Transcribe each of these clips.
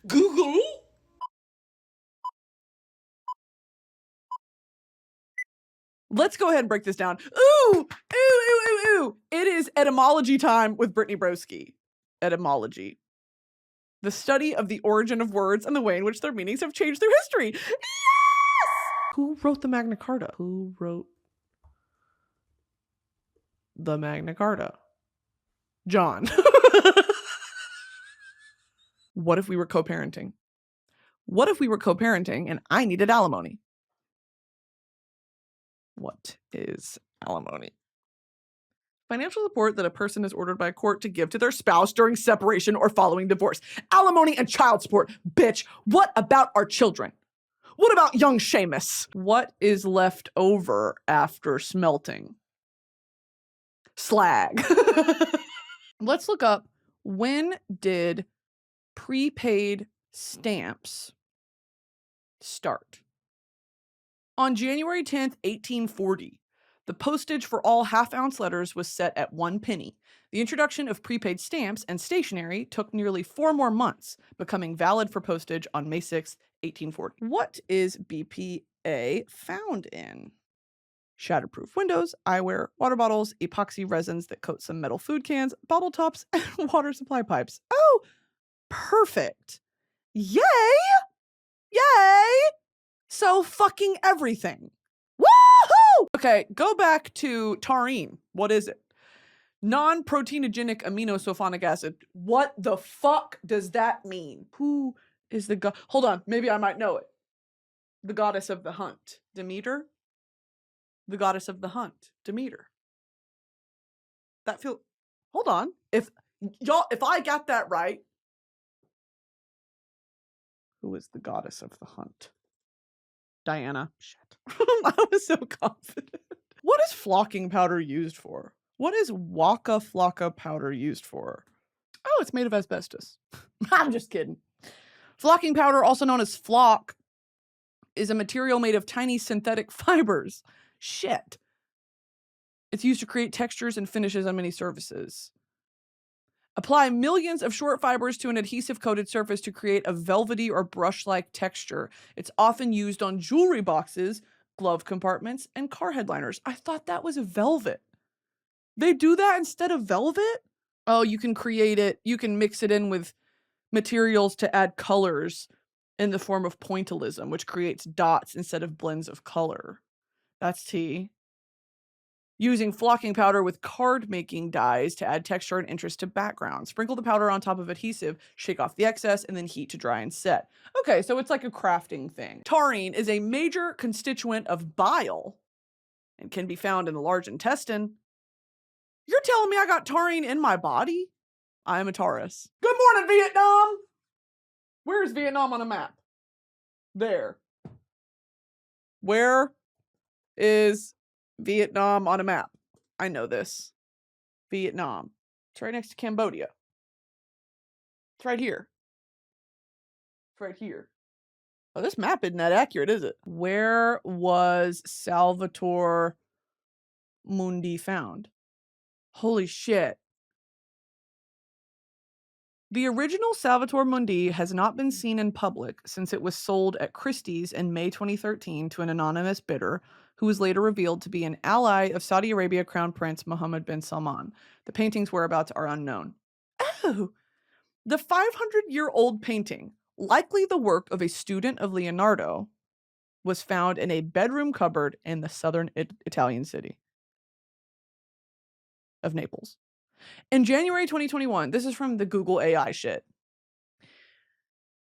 Google. Let's go ahead and break this down. Ooh. It is etymology time with Brittany Broski. Etymology. The study of the origin of words and the way in which their meanings have changed through history. Yes! Who wrote the Magna Carta? Who wrote the Magna Carta? John. What if we were co-parenting? What if we were co-parenting and I needed alimony? What is alimony? Financial support that a person is ordered by a court to give to their spouse during separation or following divorce. Alimony and child support. Bitch, what about our children? What about young Seamus? What is left over after smelting? Slag. Let's look up, when did prepaid stamps start? On January 10th, 1840, the postage for all half-ounce letters was set at 1 penny. The introduction of prepaid stamps and stationery took nearly 4 more months, becoming valid for postage on May 6th, 1840. What is BPA found in? Shatterproof windows, eyewear, water bottles, epoxy resins that coat some metal food cans, bottle tops, and water supply pipes. Oh, perfect. Yay! Yay! So fucking everything. Woohoo! Okay, go back to taurine. What is it? Non-proteinogenic aminosulfonic acid. What the fuck does that mean? Who is the god? Hold on, maybe I might know it. The goddess of the hunt. Demeter? The goddess of the hunt. Demeter. That feel... Hold on. If I got that right... Who is the goddess of the hunt? Diana. Shit. I was so confident. What is flocking powder used for? What is Waka Flocka powder used for? Oh, it's made of asbestos. I'm just kidding. Flocking powder, also known as flock, is a material made of tiny synthetic fibers. Shit. It's used to create textures and finishes on many surfaces. Apply millions of short fibers to an adhesive-coated surface to create a velvety or brush-like texture. It's often used on jewelry boxes, glove compartments, and car headliners. I thought that was a velvet. They do that instead of velvet? Oh, you can create it. You can mix it in with materials to add colors in the form of pointillism, which creates dots instead of blends of color. That's tea. Using flocking powder with card-making dyes to add texture and interest to background. Sprinkle the powder on top of adhesive, shake off the excess, and then heat to dry and set. Okay, so it's like a crafting thing. Taurine is a major constituent of bile and can be found in the large intestine. You're telling me I got taurine in my body? I am a Taurus. Good morning, Vietnam! Where is Vietnam on a map? There. Where is Vietnam on a map? I know this. Vietnam. It's right next to Cambodia. It's right here. It's right here. Oh, this map isn't that accurate, is it? Where was Salvator Mundi found? Holy shit. The original Salvator Mundi has not been seen in public since it was sold at Christie's in May 2013 to an anonymous bidder who was later revealed to be an ally of Saudi Arabia Crown Prince Mohammed bin Salman. The painting's whereabouts are unknown. Oh, the 500-year-old painting, likely the work of a student of Leonardo, was found in a bedroom cupboard in the southern Italian city of Naples. In January 2021, this is from the Google AI shit.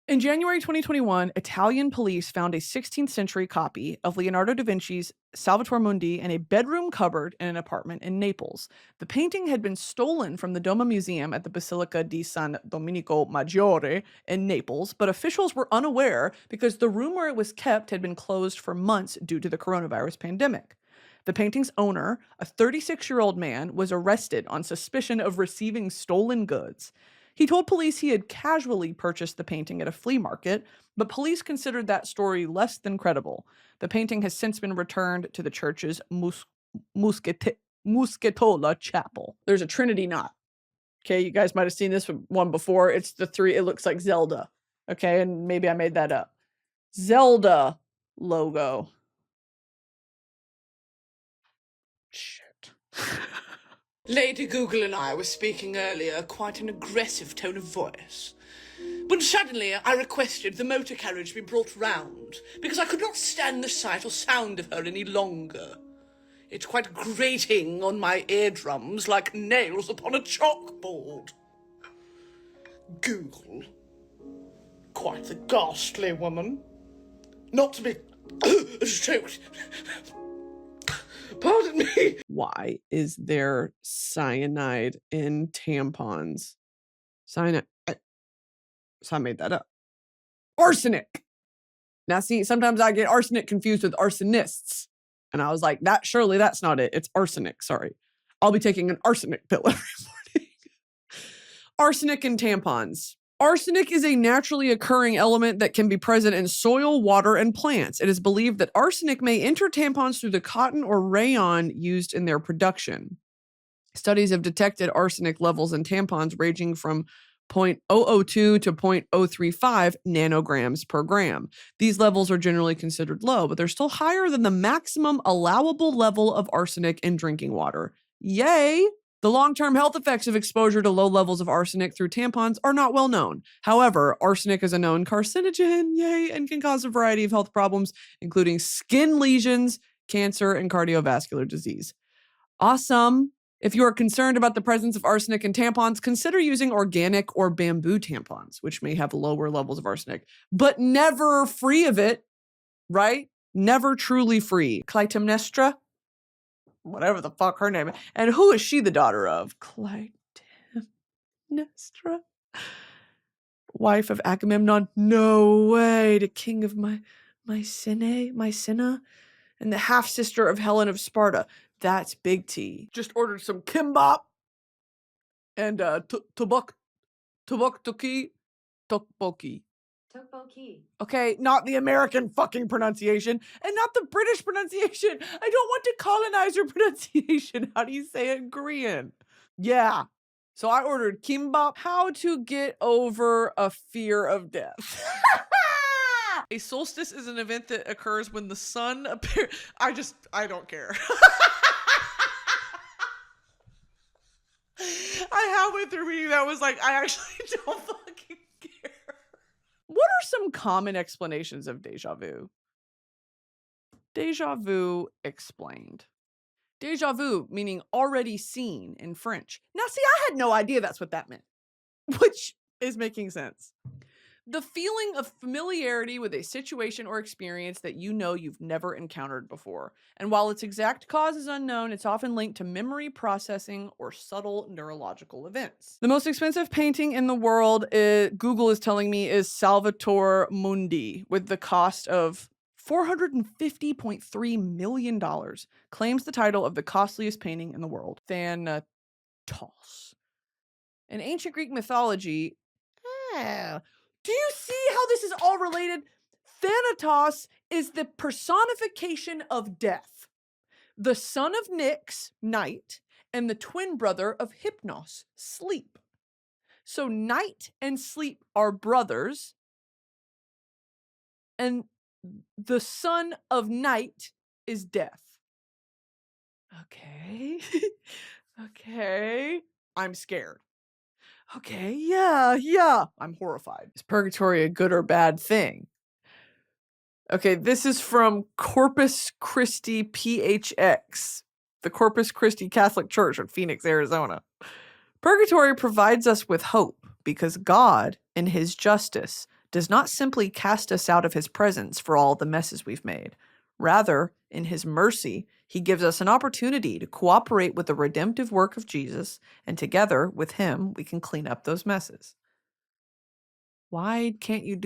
In January 2021, Italian police found a 16th century copy of Leonardo da Vinci's Salvator Mundi in a bedroom cupboard in an apartment in Naples. The painting had been stolen from the Doma Museum at the Basilica di San Domenico Maggiore in Naples, but officials were unaware because the room where it was kept had been closed for months due to the coronavirus pandemic. The painting's owner, a 36-year-old man, was arrested on suspicion of receiving stolen goods. He told police he had casually purchased the painting at a flea market, but police considered that story less than credible. The painting has since been returned to the church's Muscatola Chapel. There's a Trinity knot. Okay, you guys might have seen this one before. It's the three, it looks like Zelda. Okay, and maybe I made that up. Zelda logo. Shit. Lady Google and I were speaking earlier, quite an aggressive tone of voice. When suddenly I requested the motor carriage be brought round, because I could not stand the sight or sound of her any longer. It's quite grating on my eardrums like nails upon a chalkboard. Google. Quite the ghastly woman. Not to be choked. Pardon me. Why is there cyanide in tampons? Cyanide. So I made that up. Arsenic. Now, see, sometimes I get arsenic confused with arsonists. And I was like, surely that's not it. It's arsenic. Sorry. I'll be taking an arsenic pill every morning. Arsenic in tampons. Arsenic is a naturally occurring element that can be present in soil, water, and plants. It is believed that arsenic may enter tampons through the cotton or rayon used in their production. Studies have detected arsenic levels in tampons ranging from 0.002 to 0.035 nanograms per gram. These levels are generally considered low, but they're still higher than the maximum allowable level of arsenic in drinking water. Yay! The long-term health effects of exposure to low levels of arsenic through tampons are not well known. However, arsenic is a known carcinogen, yay, and can cause a variety of health problems, including skin lesions, cancer, and cardiovascular disease. Awesome. If you are concerned about the presence of arsenic in tampons, consider using organic or bamboo tampons, which may have lower levels of arsenic, but never free of it, right? Never truly free. Clytemnestra? Whatever the fuck her name is. And who is she the daughter of? Clytemnestra? Wife of Agamemnon? No way. The king of Mycenae, and the half-sister of Helen of Sparta. That's big T. Just ordered some kimbap and tteokbokki. Okay, not the American fucking pronunciation and not the British pronunciation. I don't want to colonize your pronunciation. How do you say it in Korean? Yeah. So I ordered kimbap. How to get over a fear of death. A solstice is an event that occurs when the sun appears. I don't care. I halfway through reading that was like, I actually don't fucking care. What are some common explanations of déjà vu? Déjà vu explained. Déjà vu meaning already seen in French. Now, see, I had no idea that's what that meant, which is making sense. The feeling of familiarity with a situation or experience that you know you've never encountered before. And while its exact cause is unknown, it's often linked to memory processing or subtle neurological events. The most expensive painting in the world, Google is telling me, is Salvator Mundi, with the cost of $450.3 million, claims the title of the costliest painting in the world. Thanatos. In ancient Greek mythology, do you see how this is all related? Thanatos is the personification of death, the son of Nyx, night, and the twin brother of Hypnos, sleep. So night and sleep are brothers, and the son of night is death. Okay. Okay. I'm scared. Okay, yeah. I'm horrified. Is purgatory a good or bad thing? Okay, this is from Corpus Christi PHX, the Corpus Christi Catholic Church in Phoenix, Arizona. Purgatory provides us with hope because God, in his justice, does not simply cast us out of his presence for all the messes we've made. Rather, in his mercy, he gives us an opportunity to cooperate with the redemptive work of Jesus, and together with him, we can clean up those messes. Why can't you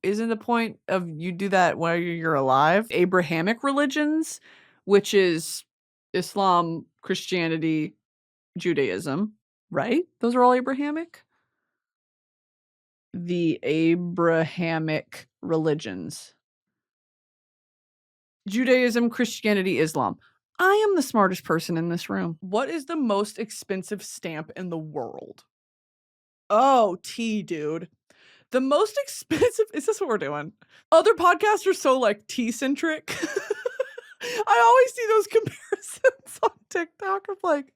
isn't the point of you do that while you're alive? Abrahamic religions, which is Islam, Christianity, Judaism, right? Those are all Abrahamic? The Abrahamic religions. Judaism, Christianity, Islam. I am the smartest person in this room. What is the most expensive stamp in the world? Oh, T, dude. The most expensive, is this what we're doing? Other podcasts are so like tea-centric. I always see those comparisons on TikTok of like,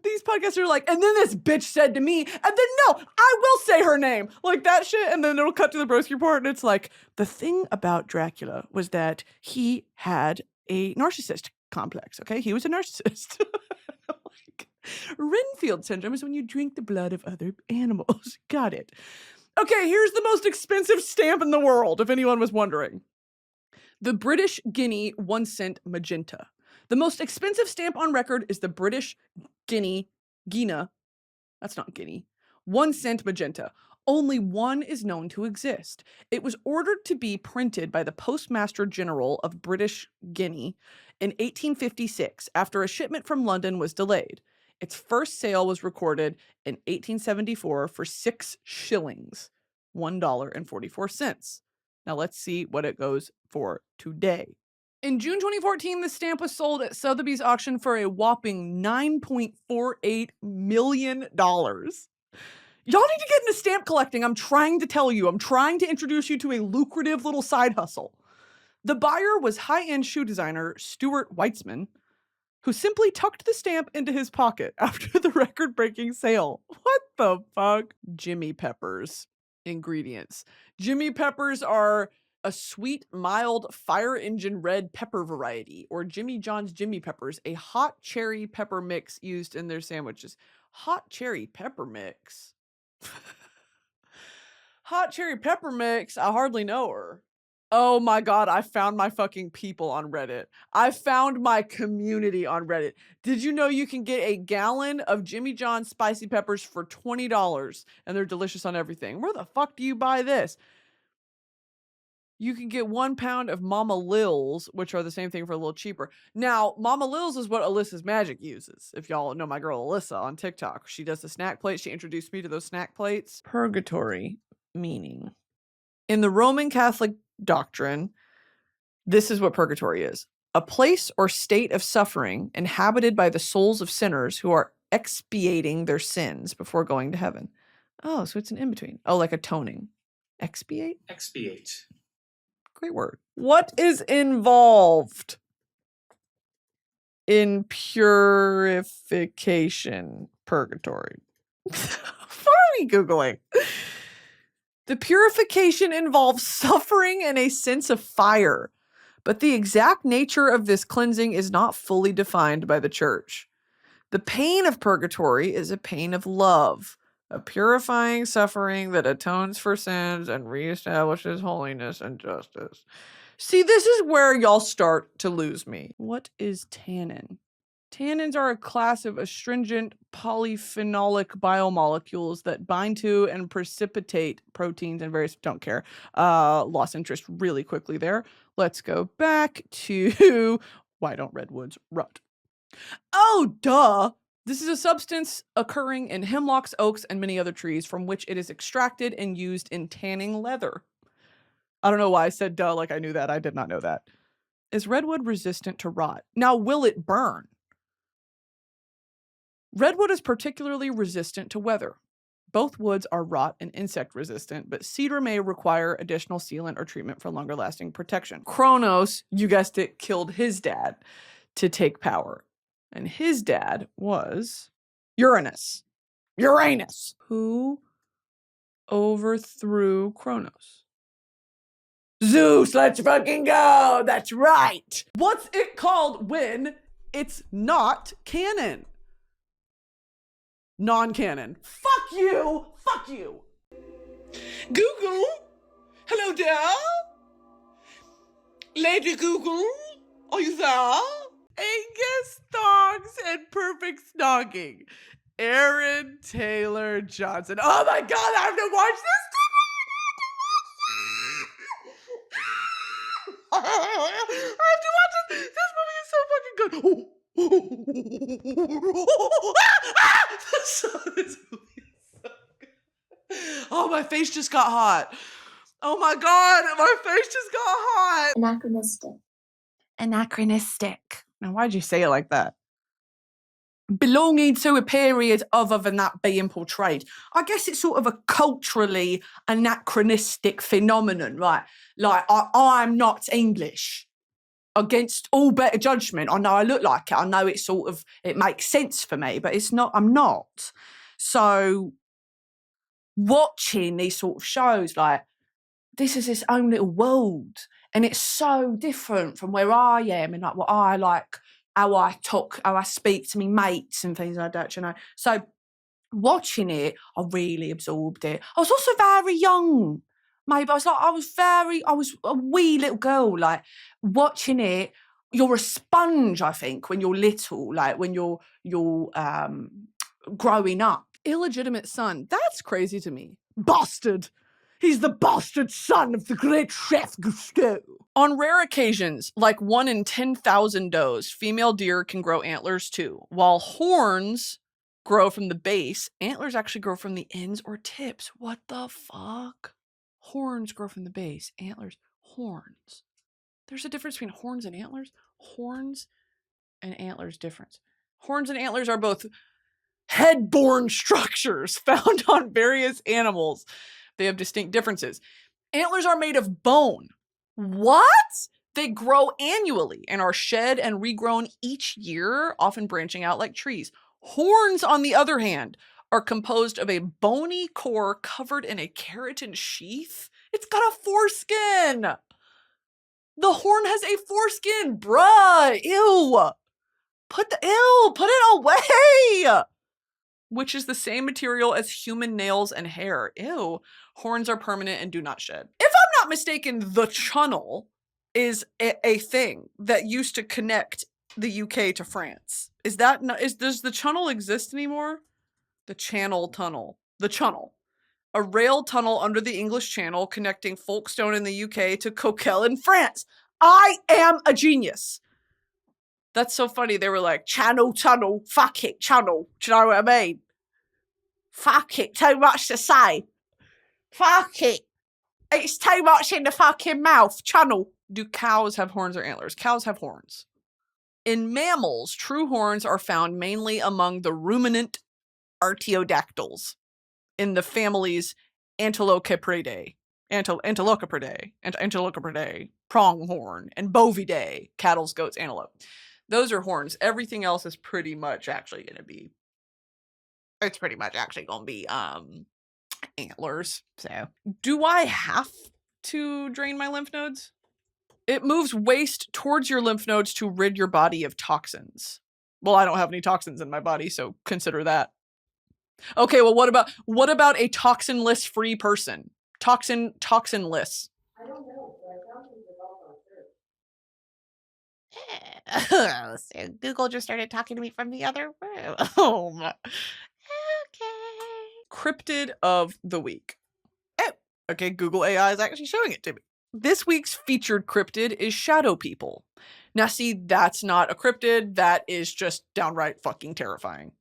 these podcasts are like, and then this bitch said to me, and then no, I will say her name. Like that shit. And then it'll cut to the Broski report and it's like, the thing about Dracula was that he had a narcissist complex, okay? He was a narcissist. Like, Renfield syndrome is when you drink the blood of other animals. Got it. Okay, here's the most expensive stamp in the world, if anyone was wondering. The British Guinea 1 cent magenta. The most expensive stamp on record is the British Guinea. That's not Guinea. 1 cent magenta. Only one is known to exist. It was ordered to be printed by the Postmaster General of British Guinea in 1856 after a shipment from London was delayed. Its first sale was recorded in 1874 for 6 shillings, $1.44. Now let's see what it goes for today. In June 2014, the stamp was sold at Sotheby's auction for a whopping $9.48 million. Y'all need to get into stamp collecting. I'm trying to tell you. I'm trying to introduce you to a lucrative little side hustle. The buyer was high-end shoe designer Stuart Weitzman, who simply tucked the stamp into his pocket after the record-breaking sale. What the fuck? Jimmy Peppers. Ingredients. Jimmy Peppers are a sweet, mild, fire engine red pepper variety, or Jimmy John's Jimmy Peppers, a hot cherry pepper mix used in their sandwiches. Hot cherry pepper mix? Hot cherry pepper mix? I hardly know her. Oh my God, I found my fucking people on Reddit. I found my community on Reddit. Did you know you can get a gallon of Jimmy John's spicy peppers for $20 and they're delicious on everything? Where the fuck do you buy this? You can get 1 pound of Mama Lil's, which are the same thing for a little cheaper. Now, Mama Lil's is what Alyssa's Magic uses. If y'all know my girl Alyssa on TikTok, she does the snack plates. She introduced me to those snack plates. Purgatory meaning. In the Roman Catholic doctrine, this is what purgatory is: a place or state of suffering inhabited by the souls of sinners who are expiating their sins before going to heaven. Oh, so it's an in-between. Oh, like atoning. Expiate? Expiate. Great word. What is involved in purification? Purgatory. What are we Googling? The purification involves suffering and a sense of fire, but the exact nature of this cleansing is not fully defined by the church. The pain of purgatory is a pain of love, a purifying suffering that atones for sins and reestablishes holiness and justice. See, this is where y'all start to lose me. What is tannin? Tannins are a class of astringent polyphenolic biomolecules that bind to and precipitate proteins and various, don't care. Lost interest really quickly there. Let's go back to why don't redwoods rot? Oh, duh. This is a substance occurring in hemlocks, oaks, and many other trees from which it is extracted and used in tanning leather. I don't know why I said duh like I knew that. I did not know that. Is redwood resistant to rot? Now, will it burn? Redwood is particularly resistant to weather. Both woods are rot and insect resistant, but cedar may require additional sealant or treatment for longer lasting protection. Kronos, you guessed it, killed his dad to take power. And his dad was Uranus, who overthrew Kronos. Zeus, let's fucking go! That's right! What's it called when it's not canon? Non-canon. Fuck you! Fuck you! Google? Hello there? Lady Google? Are you there? Angus Dogs and Perfect Snogging. Aaron Taylor Johnson. Oh my God, I have to watch this. I have to watch this. This movie is so fucking good. This movie is so good. Oh, my face just got hot. Oh my God, my face just got hot. Anachronistic. Anachronistic. Now, why'd you say it like that? belonging to a period other than that being portrayed. I guess it's sort of a culturally anachronistic phenomenon, right? Like, I'm not English. Against all better judgment, I know I look like it. I know it sort of, it makes sense for me, but it's not, I'm not. So watching these sort of shows, like, this is its own little world. And it's so different from where I am and like what I like, how I talk, how I speak to me mates and things like that, you know. So watching it, I really absorbed it. I was also very young. Maybe I was a wee little girl, like watching it. You're a sponge, I think, when you're little, like when you're growing up. Illegitimate son. That's crazy to me. Bastard. He's the bastard son of the great chef Gusteau. On rare occasions, like 1 in 10,000 does, female deer can grow antlers too. While horns grow from the base, antlers actually grow from the ends or tips. What the fuck? Horns grow from the base, antlers, horns. There's a difference between horns and antlers. Horns and antlers difference. Horns and antlers are both head-borne structures found on various animals. They have distinct differences. Antlers are made of bone. What? They grow annually and are shed and regrown each year, often branching out like trees. Horns, on the other hand, are composed of a bony core covered in a keratin sheath. It's got a foreskin. The horn has a foreskin. Bruh, ew. Put it away. Which is the same material as human nails and hair. Ew. Horns are permanent and do not shed. If I'm not mistaken, the channel is a thing that used to connect the UK to France. Does the channel exist anymore? The Channel Tunnel. The channel. A rail tunnel under the English Channel connecting Folkestone in the UK to Coquelles in France. I am a genius. That's so funny. They were like, channel, tunnel, fuck it, channel. Do you know what I mean? Fuck it, too much to say. Fuck it. It's too much in the fucking mouth. Channel. Do cows have horns or antlers? Cows have horns. In mammals, true horns are found mainly among the ruminant artiodactyls in the families Antilochipridae, pronghorn, and Bovidae, cattle, goats, antelope. Those are horns. Everything else is pretty much actually going to be, it's pretty much actually going to be antlers. So, do I have to drain my lymph nodes? It moves waste towards your lymph nodes to rid your body of toxins. Well, I don't have any toxins in my body, so consider that. Okay, well, what about a toxinless free person? Toxinless. I don't know, but I found things about so Google just started talking to me from the other room. Okay. Cryptid of the week. Oh, okay, Google AI is actually showing it to me. This week's featured cryptid is shadow people. Now see, that's not a cryptid, that is just downright fucking terrifying.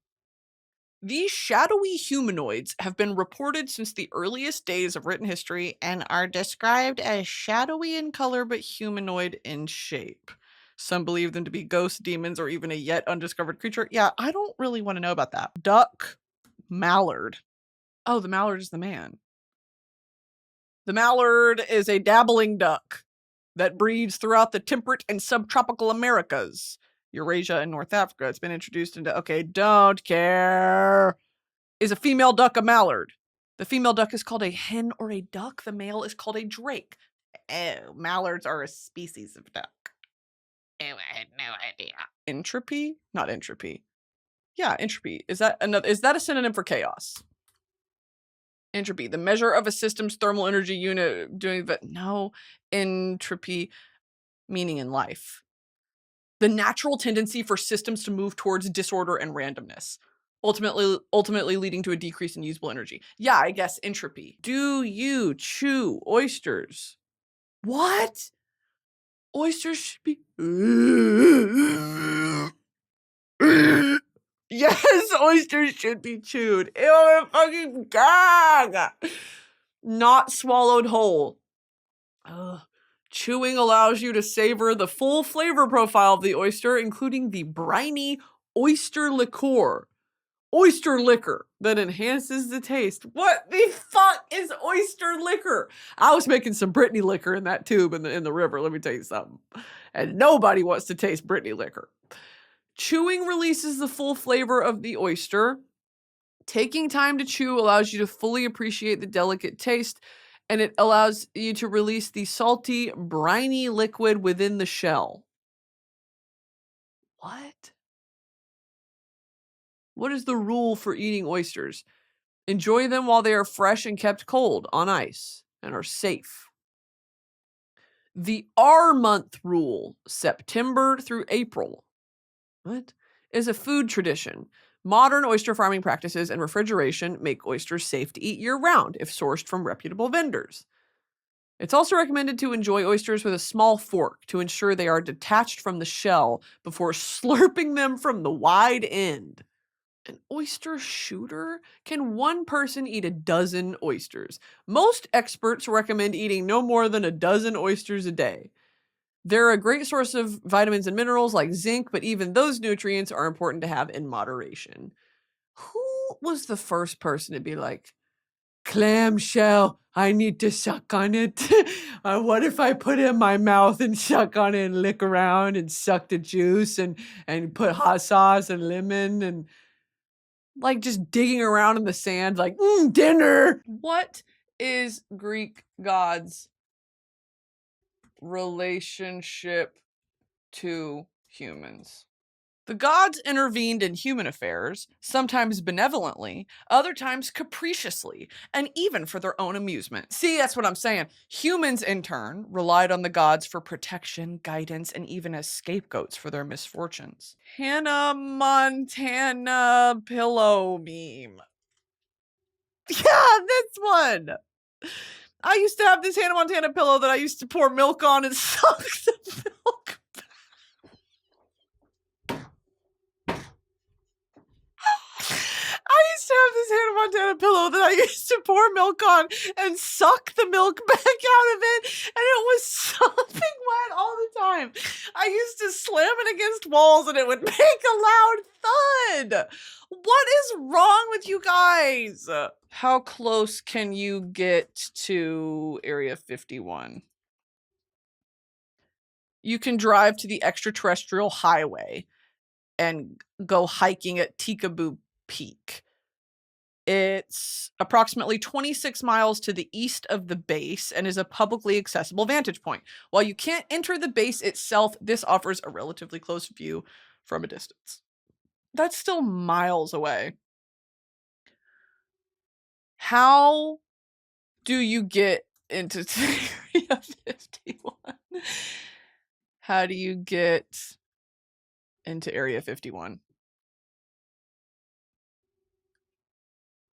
These shadowy humanoids have been reported since the earliest days of written history and are described as shadowy in color but humanoid in shape. Some believe them to be ghosts, demons, or even a yet undiscovered creature. Yeah, I don't really want to know about that. Duck, mallard. Oh, the mallard is the man. The mallard is a dabbling duck that breeds throughout the temperate and subtropical Americas, Eurasia, and North Africa. It's been introduced into, okay, don't care. Is a female duck a mallard? The female duck is called a hen or a duck. The male is called a drake. Oh, mallards are a species of duck. Oh, I had no idea. Entropy? Not entropy. Yeah, entropy. Is that a synonym for chaos? Entropy, the measure of a system's thermal energy unit doing that. No, entropy, meaning in life. The natural tendency for systems to move towards disorder and randomness, ultimately leading to a decrease in usable energy. Yeah, I guess entropy. Do you chew oysters? What? Oysters should be... Yes, oysters should be chewed. Ew, fucking gag. Not swallowed whole. Ugh. Chewing allows you to savor the full flavor profile of the oyster, including the briny, oyster liqueur. Oyster liquor that enhances the taste. What the fuck is oyster liquor? I was making some Brittany liquor in that tube in the river, let me tell you something. And nobody wants to taste Brittany liquor. Chewing releases the full flavor of the oyster. Taking time to chew allows you to fully appreciate the delicate taste, and it allows you to release the salty, briny liquid within the shell. What? What is the rule for eating oysters? Enjoy them while they are fresh and kept cold on ice and are safe. The R month rule, September through April. What? Is a food tradition. Modern oyster farming practices and refrigeration make oysters safe to eat year-round if sourced from reputable vendors. It's also recommended to enjoy oysters with a small fork to ensure they are detached from the shell before slurping them from the wide end. An oyster shooter? Can one person eat a dozen oysters? Most experts recommend eating no more than a dozen oysters a day. They're a great source of vitamins and minerals like zinc, but even those nutrients are important to have in moderation. Who was the first person to be like, clamshell, I need to suck on it? What if I put it in my mouth and suck on it and lick around and suck the juice and put hot sauce and lemon and like just digging around in the sand like, dinner. What is Greek gods' relationship to humans? The gods intervened in human affairs, sometimes benevolently, other times capriciously, and even for their own amusement. See, that's what I'm saying. Humans, in turn, relied on the gods for protection, guidance, and even as scapegoats for their misfortunes. Hannah Montana pillow meme. Yeah, this one. I used to have this Hannah Montana pillow that I used to pour milk on and suck the milk. I used to have this Hannah Montana pillow that I used to pour milk on and suck the milk back out of it, and it was sopping wet all the time. I used to slam it against walls and it would make a loud thud. What is wrong with you guys? How close can you get to Area 51? You can drive to the extraterrestrial highway and go hiking at Tikaboo Peak. It's approximately 26 miles to the east of the base and is a publicly accessible vantage point. While you can't enter the base itself, this offers a relatively close view from a distance. That's still miles away. How do you get into Area 51? How do you get into Area 51?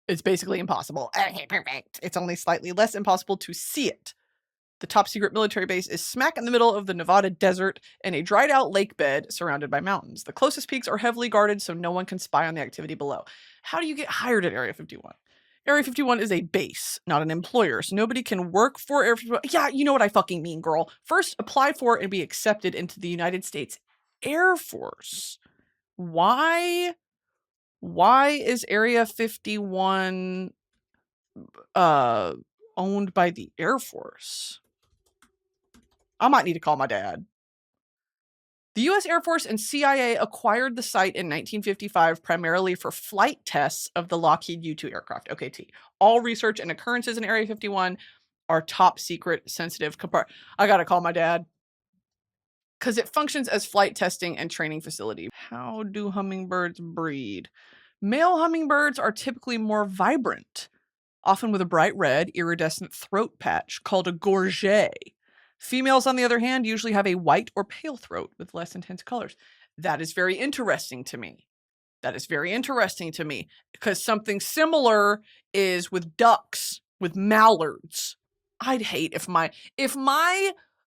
It's basically impossible. Okay, perfect. It's only slightly less impossible to see it. The top secret military base is smack in the middle of the Nevada desert in a dried out lake bed surrounded by mountains. The closest peaks are heavily guarded so no one can spy on the activity below. How do you get hired at Area 51? Area 51 is a base, not an employer, so nobody can work for Area 51. Yeah, you know what I fucking mean, girl. First, apply for and be accepted into the United States Air Force. Why is Area 51 owned by the Air Force? I might need to call my dad. The US Air Force and CIA acquired the site in 1955 primarily for flight tests of the Lockheed U-2 aircraft, OKT. All research and occurrences in Area 51 are top secret, sensitive. I gotta call my dad. Because it functions as flight testing and training facility. How do hummingbirds breed? Male hummingbirds are typically more vibrant, often with a bright red, iridescent throat patch called a gorget. Females, on the other hand, usually have a white or pale throat with less intense colors. That is very interesting to me. Because something similar is with ducks, with mallards. I'd hate if my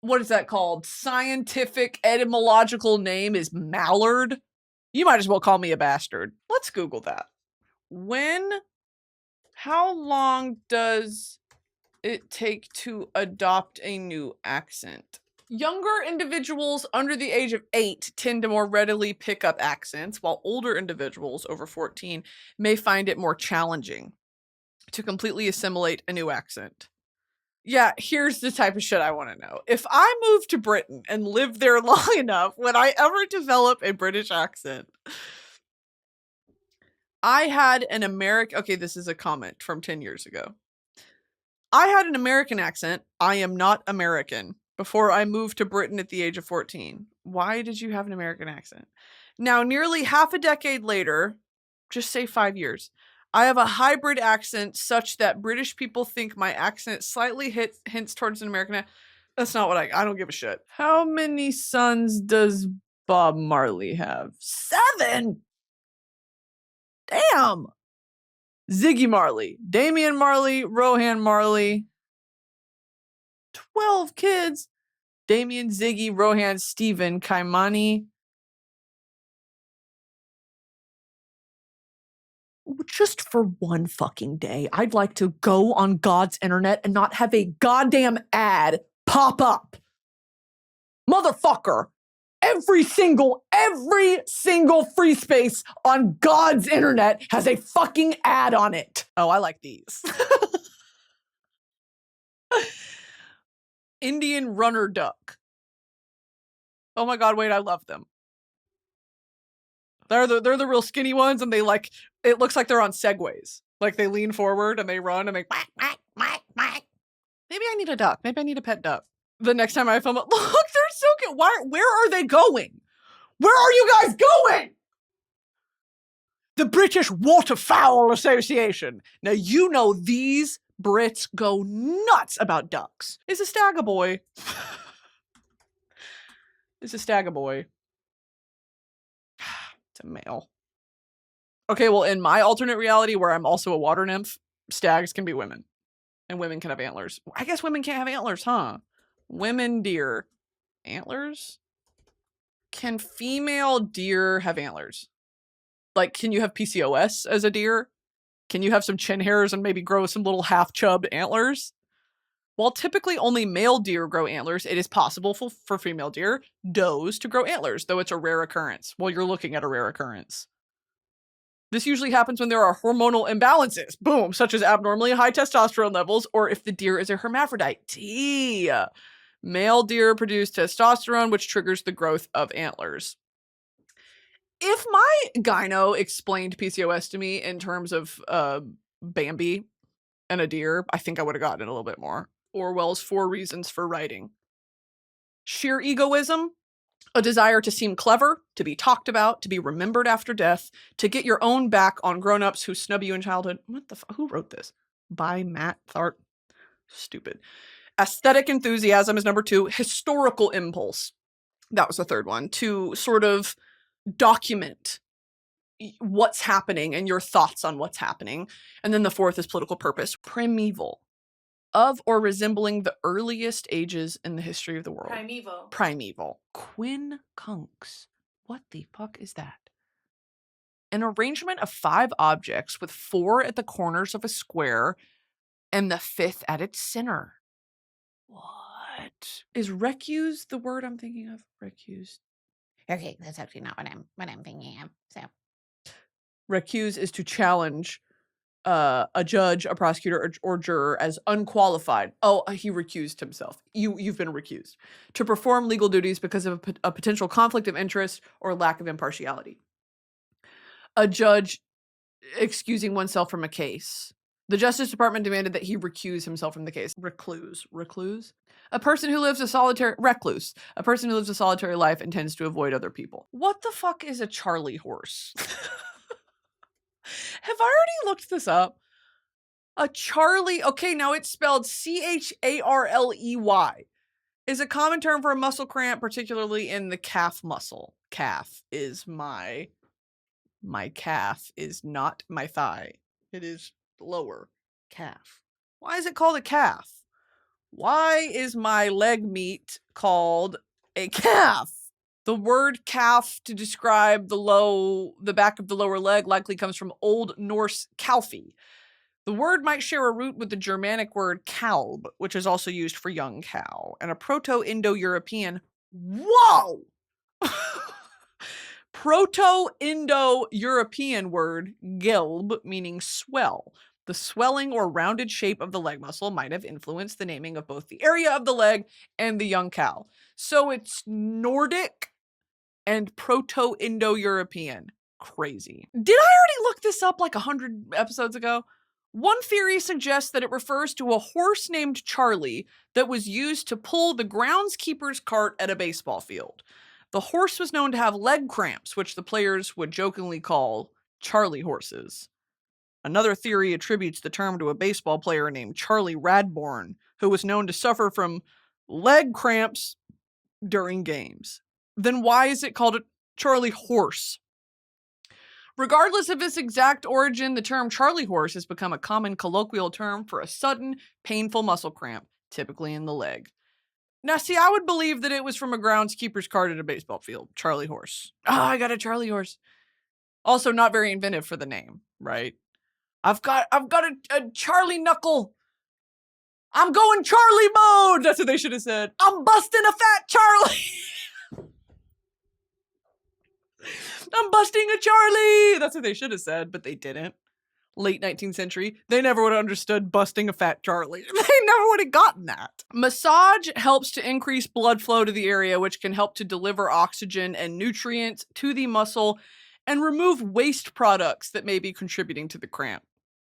what is that called? Scientific etymological name is mallard. You might as well call me a bastard. Let's Google that. How long does it take to adopt a new accent? Younger individuals under the age of 8 tend to more readily pick up accents, while older individuals over 14 may find it more challenging to completely assimilate a new accent. Yeah, here's the type of shit I want to know. If I move to Britain and live there long enough, would I ever develop a British accent? I had an American... Okay, this is a comment from 10 years ago. I had an American accent. I am not American. Before I moved to Britain at the age of 14. Why did you have an American accent? Now, nearly half a decade later, just say 5 years, I have a hybrid accent such that British people think my accent slightly hints towards an American accent. That's not what I don't give a shit. How many sons does Bob Marley have? 7! Damn! Ziggy Marley, Damian Marley, Rohan Marley. 12 kids. Damien, Ziggy, Rohan, Steven, Kaimani. Just for one fucking day, I'd like to go on God's internet and not have a goddamn ad pop up. Motherfucker. Every single free space on God's internet has a fucking ad on it. Oh, I like these. Indian runner duck. Oh my god, wait, I love them. They're the real skinny ones, and they like, it looks like they're on segways. Like they lean forward and they run and they quack, quack, quack, quack. Maybe I need a duck. Maybe I need a pet duck. The next time I film it, look, they're so cute. Where are they going? Where are you guys going? The British Waterfowl Association. Now, you know these Brits go nuts about ducks. Is a stag a boy? Is a stag a boy? It's a male. Okay, well, in my alternate reality where I'm also a water nymph, stags can be women. And women can have antlers. I guess women can't have antlers, huh? Women deer. Antlers? Can female deer have antlers? Like, can you have PCOS as a deer? Can you have some chin hairs and maybe grow some little half-chubbed antlers? While typically only male deer grow antlers, it is possible for female deer, does, to grow antlers, though it's a rare occurrence. Well, you're looking at a rare occurrence. This usually happens when there are hormonal imbalances, boom, such as abnormally high testosterone levels, or if the deer is a hermaphrodite. T. Male deer produce testosterone, which triggers the growth of antlers. If my gyno explained PCOS to me in terms of Bambi and a deer, I think I would have gotten it a little bit more. Orwell's 4 Reasons for Writing. Sheer egoism, a desire to seem clever, to be talked about, to be remembered after death, to get your own back on grown-ups who snub you in childhood. What the fuck? Who wrote this? By Matt Thart. Stupid. Aesthetic enthusiasm is number 2. Historical impulse. That was the third one. To sort of document what's happening and your thoughts on what's happening. And then the fourth is political purpose. Primeval. Of or resembling the earliest ages in the history of the world. Primeval. Primeval. Quincunx. What the fuck is that? An arrangement of 5 objects with 4 at the corners of a square and the 5th at its center. What? Is recuse the word I'm thinking of? Recuse. Okay, that's actually not what I'm thinking of. So Recuse is to challenge a judge, a prosecutor, or juror as unqualified. Oh, he recused himself. You've been recused. To perform legal duties because of a potential conflict of interest or lack of impartiality. A judge excusing oneself from a case. The Justice Department demanded that he recuse himself from the case. Recluse. Recluse? A person who lives a solitary... Recluse. A person who lives a solitary life and tends to avoid other people. What the fuck is a Charlie horse? Have I already looked this up? A Charlie... Okay, now it's spelled Charley. Is a common term for a muscle cramp, particularly in the calf muscle. Calf is my... My calf is not my thigh. It is lower calf. Why is it called a calf? Why is my leg meat called a calf? The word calf to describe the back of the lower leg likely comes from Old Norse calfi, The word might share a root with the Germanic word kalb, which is also used for young cow, and a Proto-Indo-European, whoa! Proto-Indo-European word gelb, meaning swell. The swelling or rounded shape of the leg muscle might have influenced the naming of both the area of the leg and the young cow. So it's Nordic and Proto-Indo-European. Crazy. Did I already look this up like 100 episodes ago? One theory suggests that it refers to a horse named Charlie that was used to pull the groundskeeper's cart at a baseball field. The horse was known to have leg cramps, which the players would jokingly call Charlie horses. Another theory attributes the term to a baseball player named Charlie Radbourne, who was known to suffer from leg cramps during games. Then why is it called a Charlie horse? Regardless of its exact origin, the term Charlie horse has become a common colloquial term for a sudden, painful muscle cramp, typically in the leg. Now, see, I would believe that it was from a groundskeeper's cart at a baseball field. Charlie horse. Oh, I got a Charlie horse. Also, not very inventive for the name, right? I've got a Charlie knuckle. I'm going Charlie mode. That's what they should have said. I'm busting a fat Charlie. I'm busting a Charlie. That's what they should have said, but they didn't. Late 19th century, they never would have understood busting a fat Charlie. They never would have gotten that. Massage helps to increase blood flow to the area, which can help to deliver oxygen and nutrients to the muscle and remove waste products that may be contributing to the cramp.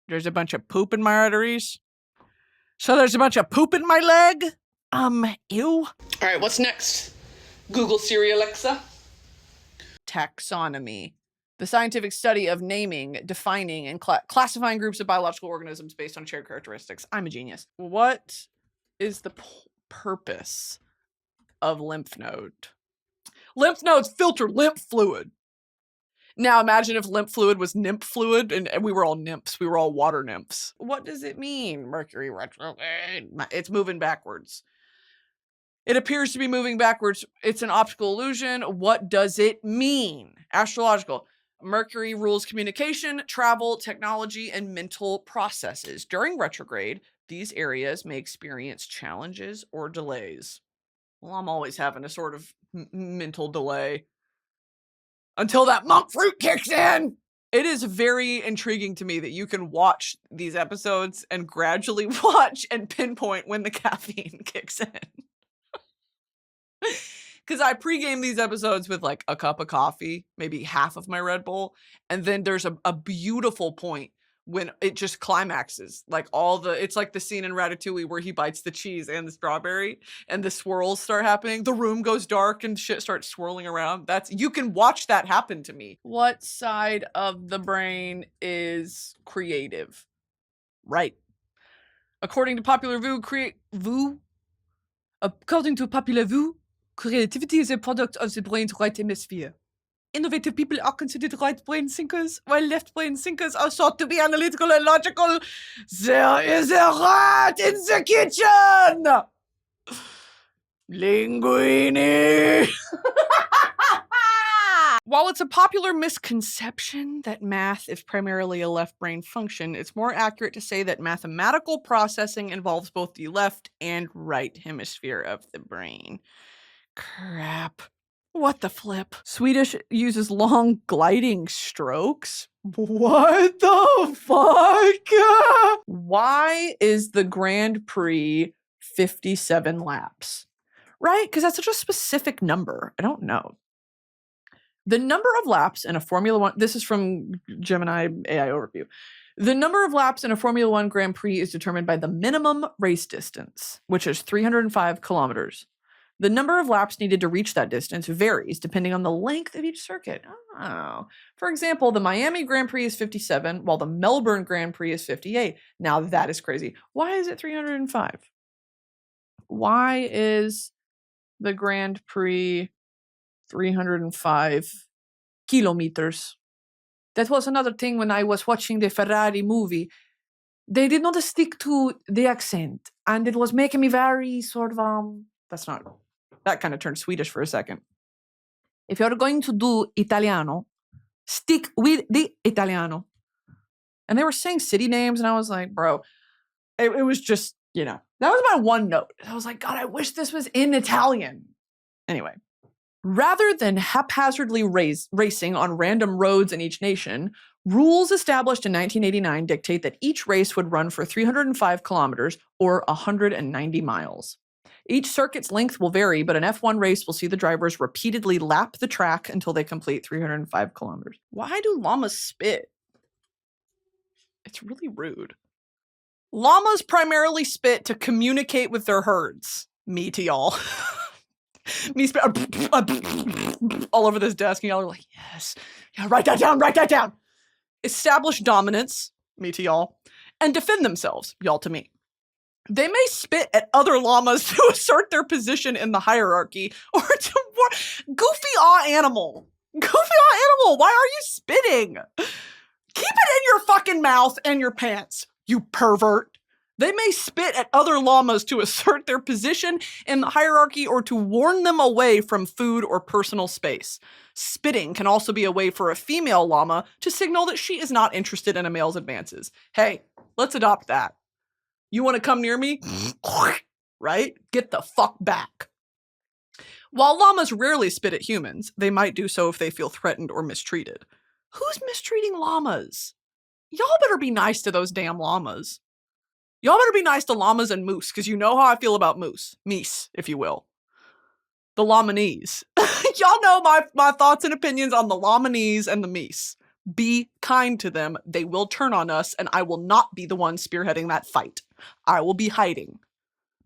There's a bunch of poop in my arteries. So there's a bunch of poop in my leg? Ew. All right, what's next? Google Siri Alexa. Taxonomy. The scientific study of naming, defining, and classifying groups of biological organisms based on shared characteristics. I'm a genius. What is the purpose of lymph node? Lymph nodes filter lymph fluid. Now imagine if lymph fluid was nymph fluid and we were all nymphs. We were all water nymphs. What does it mean? Mercury retrograde. It's moving backwards. It appears to be moving backwards. It's an optical illusion. What does it mean? Astrological. Mercury rules communication, travel, technology, and mental processes. During retrograde, these areas may experience challenges or delays. Well, I'm always having a sort of mental delay until that monk fruit kicks in. It is very intriguing to me that you can watch these episodes and gradually watch and pinpoint when the caffeine kicks in. Because I pregame these episodes with like a cup of coffee, maybe half of my Red Bull. And then there's a beautiful point when it just climaxes. Like it's like the scene in Ratatouille where he bites the cheese and the strawberry and the swirls start happening. The room goes dark and shit starts swirling around. You can watch that happen to me. What side of the brain is creative? Right. According to popular view, creativity is a product of the brain's right hemisphere. Innovative people are considered right brain thinkers, while left brain thinkers are thought to be analytical and logical. There is a rat in the kitchen! Linguini! While it's a popular misconception that math is primarily a left brain function, it's more accurate to say that mathematical processing involves both the left and right hemisphere of the brain. Crap. What the flip? Swedish uses long gliding strokes? What the fuck? Why is the Grand Prix 57 laps? Right? Because that's such a specific number. I don't know. The number of laps in a Formula One, this is from Gemini AI Overview. The number of laps in a Formula One Grand Prix is determined by the minimum race distance, which is 305 kilometers. The number of laps needed to reach that distance varies depending on the length of each circuit. Oh. For example, the Miami Grand Prix is 57, while the Melbourne Grand Prix is 58. Now that is crazy. Why is it 305? Why is the Grand Prix 305 kilometers? That was another thing when I was watching the Ferrari movie. They did not stick to the accent, and it was making me very sort of, that kind of turned Swedish for a second. If you're going to do Italiano, stick with the Italiano. And they were saying city names, and I was like, bro, it was just, you know, that was my one note. I was like, God, I wish this was in Italian. Anyway, rather than haphazardly racing on random roads in each nation, rules established in 1989 dictate that each race would run for 305 kilometers or 190 miles. Each circuit's length will vary, but an F1 race will see the drivers repeatedly lap the track until they complete 305 kilometers. Why do llamas spit? It's really rude. Llamas primarily spit to communicate with their herds. Me to y'all. Me spit all over this desk, and y'all are like, yes. Yeah, write that down, write that down. Establish dominance, me to y'all, and defend themselves, y'all to me. They may spit at other llamas to assert their position in the hierarchy or to goofy animal. Goofy animal, why are you spitting? Keep it in your fucking mouth and your pants, you pervert. They may spit at other llamas to assert their position in the hierarchy or to warn them away from food or personal space. Spitting can also be a way for a female llama to signal that she is not interested in a male's advances. Hey, let's adopt that. You want to come near me? Right? Get the fuck back. While llamas rarely spit at humans, they might do so if they feel threatened or mistreated. Who's mistreating llamas? Y'all better be nice to those damn llamas. Y'all better be nice to llamas and moose, because you know how I feel about moose. Meese, if you will. The llamanese. Y'all know my thoughts and opinions on the llamanese and the meese. Be kind to them. They will turn on us, and I will not be the one spearheading that fight. I will be hiding.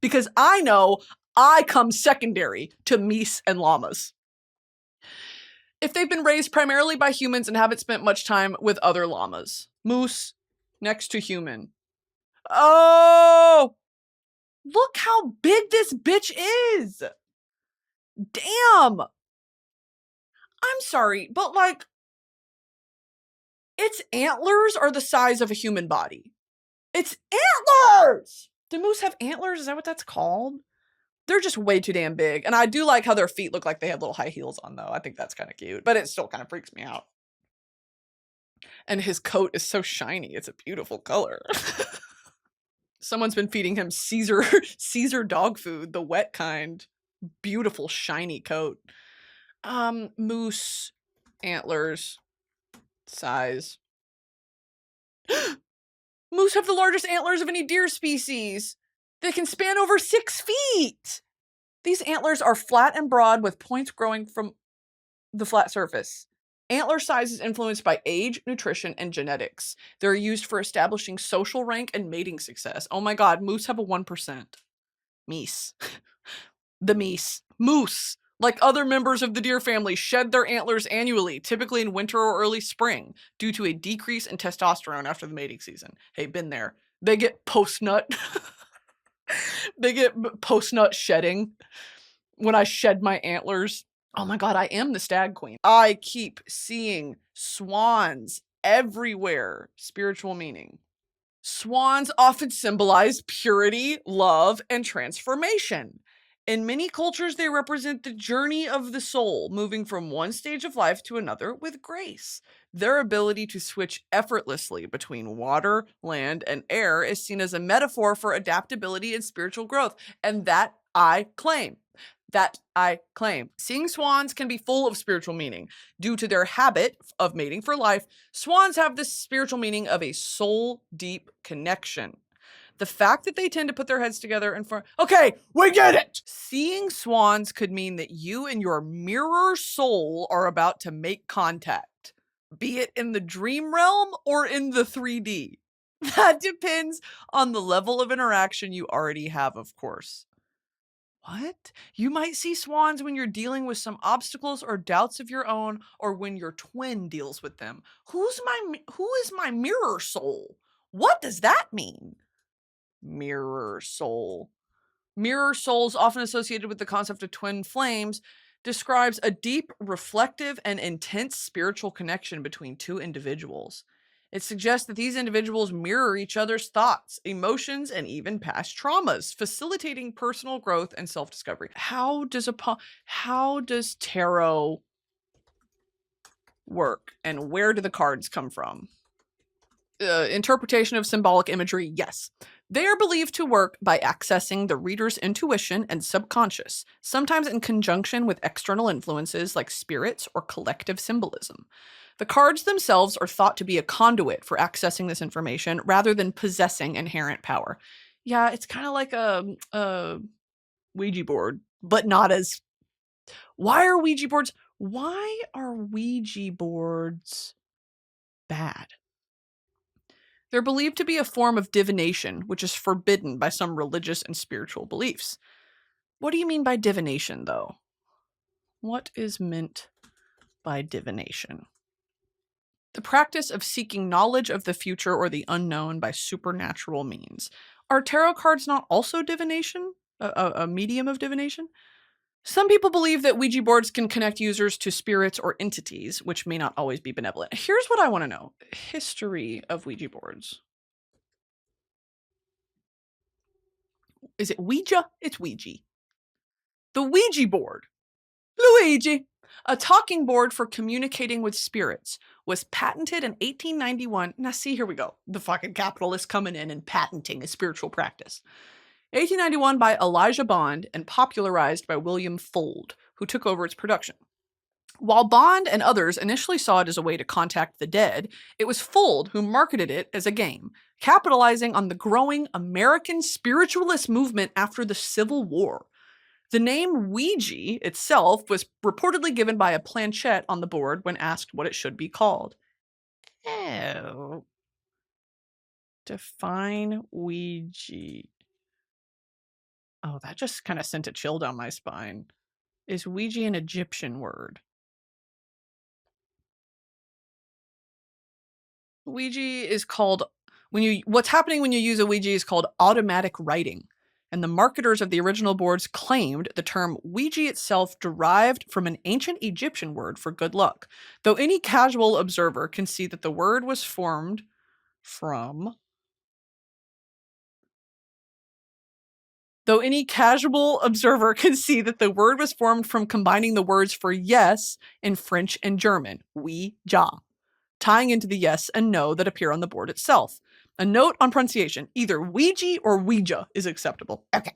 Because I know I come secondary to meese and llamas. If they've been raised primarily by humans and haven't spent much time with other llamas. Moose next to human. Oh! Look how big this bitch is! Damn! I'm sorry, but like, its antlers are the size of a human body. It's antlers! Do moose have antlers? Is that what that's called? They're just way too damn big. And I do like how their feet look like they have little high heels on, though. I think that's kind of cute, but it still kind of freaks me out. And his coat is so shiny. It's a beautiful color. Someone's been feeding him Caesar dog food, the wet kind. Beautiful, shiny coat. Moose, antlers, size. Moose have the largest antlers of any deer species. They can span over 6 feet. These antlers are flat and broad with points growing from the flat surface. Antler size is influenced by age, nutrition, and genetics. They're used for establishing social rank and mating success. Oh my god, moose have a 1%. Meese. The meese. Moose, like other members of the deer family, shed their antlers annually, typically in winter or early spring, due to a decrease in testosterone after the mating season. Hey, been there. They get post-nut. They get post-nut shedding. When I shed my antlers. Oh my god, I am the stag queen. I keep seeing swans everywhere. Spiritual meaning. Swans often symbolize purity, love, and transformation. In many cultures, they represent the journey of the soul, moving from one stage of life to another with grace. Their ability to switch effortlessly between water, land, and air is seen as a metaphor for adaptability and spiritual growth. And that I claim. Seeing swans can be full of spiritual meaning. Due to their habit of mating for life, swans have this spiritual meaning of a soul-deep connection. The fact that they tend to put their heads together in front... Okay, we get it! Seeing swans could mean that you and your mirror soul are about to make contact. Be it in the dream realm or in the 3D. That depends on the level of interaction you already have, of course. What? You might see swans when you're dealing with some obstacles or doubts of your own, or when your twin deals with them. Who is my mirror soul? What does that mean? Mirror soul. Mirror souls, often associated with the concept of twin flames, describes a deep, reflective, and intense spiritual connection between two individuals. It suggests that these individuals mirror each other's thoughts, emotions, and even past traumas, facilitating personal growth and self-discovery. How does tarot work, and where do the cards come from? Interpretation of symbolic imagery, yes. They are believed to work by accessing the reader's intuition and subconscious, sometimes in conjunction with external influences like spirits or collective symbolism. The cards themselves are thought to be a conduit for accessing this information rather than possessing inherent power. Yeah, it's kind of like a Ouija board, but not as... Why are Ouija boards bad? They're believed to be a form of divination, which is forbidden by some religious and spiritual beliefs. What do you mean by divination, though? What is meant by divination? The practice of seeking knowledge of the future or the unknown by supernatural means. Are tarot cards not also divination? A medium of divination? Some people believe that Ouija boards can connect users to spirits or entities, which may not always be benevolent. Here's what I want to know. History of Ouija boards. Is it Ouija? It's Ouija. The Ouija board. Luigi! A talking board for communicating with spirits was patented in 1891. Now see, here we go. The fucking capitalists coming in and patenting a spiritual practice. 1891 by Elijah Bond and popularized by William Fuld, who took over its production. While Bond and others initially saw it as a way to contact the dead, it was Fuld who marketed it as a game, capitalizing on the growing American spiritualist movement after the Civil War. The name Ouija itself was reportedly given by a planchette on the board when asked what it should be called. Oh. Define Ouija. Oh, that just kind of sent a chill down my spine. Is Ouija an Egyptian word? Ouija is called, what's happening when you use a Ouija is called automatic writing. And the marketers of the original boards claimed the term Ouija itself derived from an ancient Egyptian word for good luck, though any casual observer can see that the word was formed from... combining the words for yes in French and German, oui-ja, tying into the yes and no that appear on the board itself. A note on pronunciation, either Ouija or Ouija is acceptable. Okay.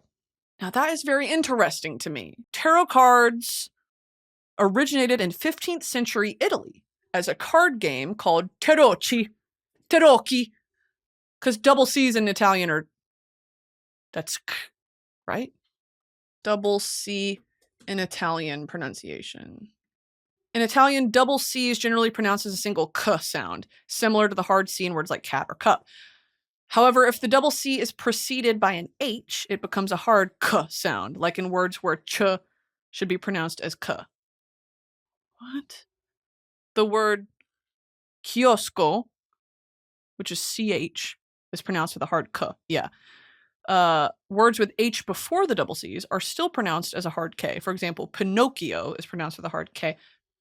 Now that is very interesting to me. Tarot cards originated in 15th century Italy as a card game called tarocchi, because double C's in Italian are, that's k, right? Double C in Italian pronunciation. In Italian, double C is generally pronounced as a single k sound, similar to the hard C in words like cat or cup. However, if the double C is preceded by an H, it becomes a hard k sound, like in words where ch should be pronounced as k. What? The word kiosco, which is CH, is pronounced with a hard k. Yeah. Words with H before the double C's are still pronounced as a hard K. For example, Pinocchio is pronounced with a hard K.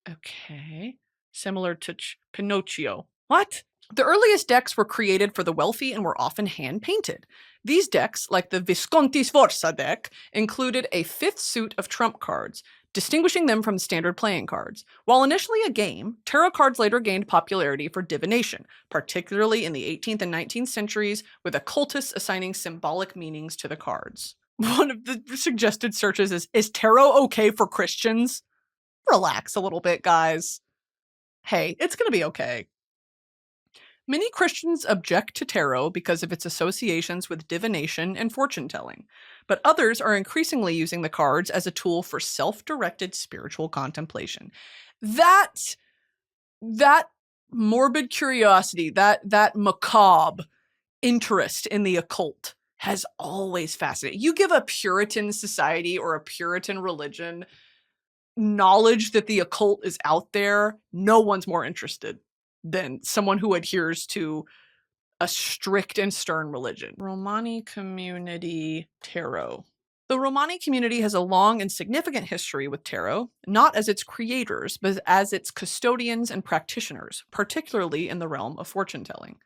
Okay. Similar to Pinocchio. What? The earliest decks were created for the wealthy and were often hand-painted. These decks, like the Visconti Sforza deck, included a fifth suit of trump cards, distinguishing them from standard playing cards. While initially a game, tarot cards later gained popularity for divination, particularly in the 18th and 19th centuries, with occultists assigning symbolic meanings to the cards. One of the suggested searches is tarot okay for Christians? Relax a little bit, guys. Hey, it's gonna be okay. Many Christians object to tarot because of its associations with divination and fortune-telling, but others are increasingly using the cards as a tool for self-directed spiritual contemplation. That morbid curiosity, that macabre interest in the occult has always fascinated. You give a Puritan society or a Puritan religion knowledge that the occult is out there, no one's more interested than someone who adheres to a strict and stern religion. Romani community tarot. The Romani community has a long and significant history with tarot, not as its creators, but as its custodians and practitioners, particularly in the realm of fortune-telling.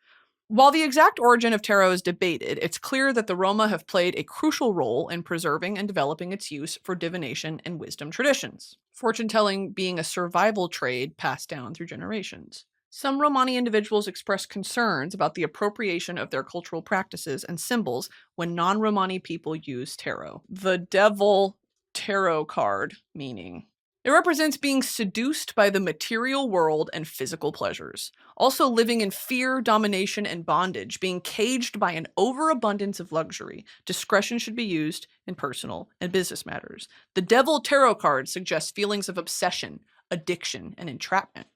While the exact origin of tarot is debated, it's clear that the Roma have played a crucial role in preserving and developing its use for divination and wisdom traditions, fortune-telling being a survival trade passed down through generations. Some Romani individuals express concerns about the appropriation of their cultural practices and symbols when non-Romani people use tarot. The Devil Tarot card meaning. It represents being seduced by the material world and physical pleasures, also living in fear, domination, and bondage, being caged by an overabundance of luxury. Discretion should be used in personal and business matters. The Devil Tarot card suggests feelings of obsession, addiction, and entrapment.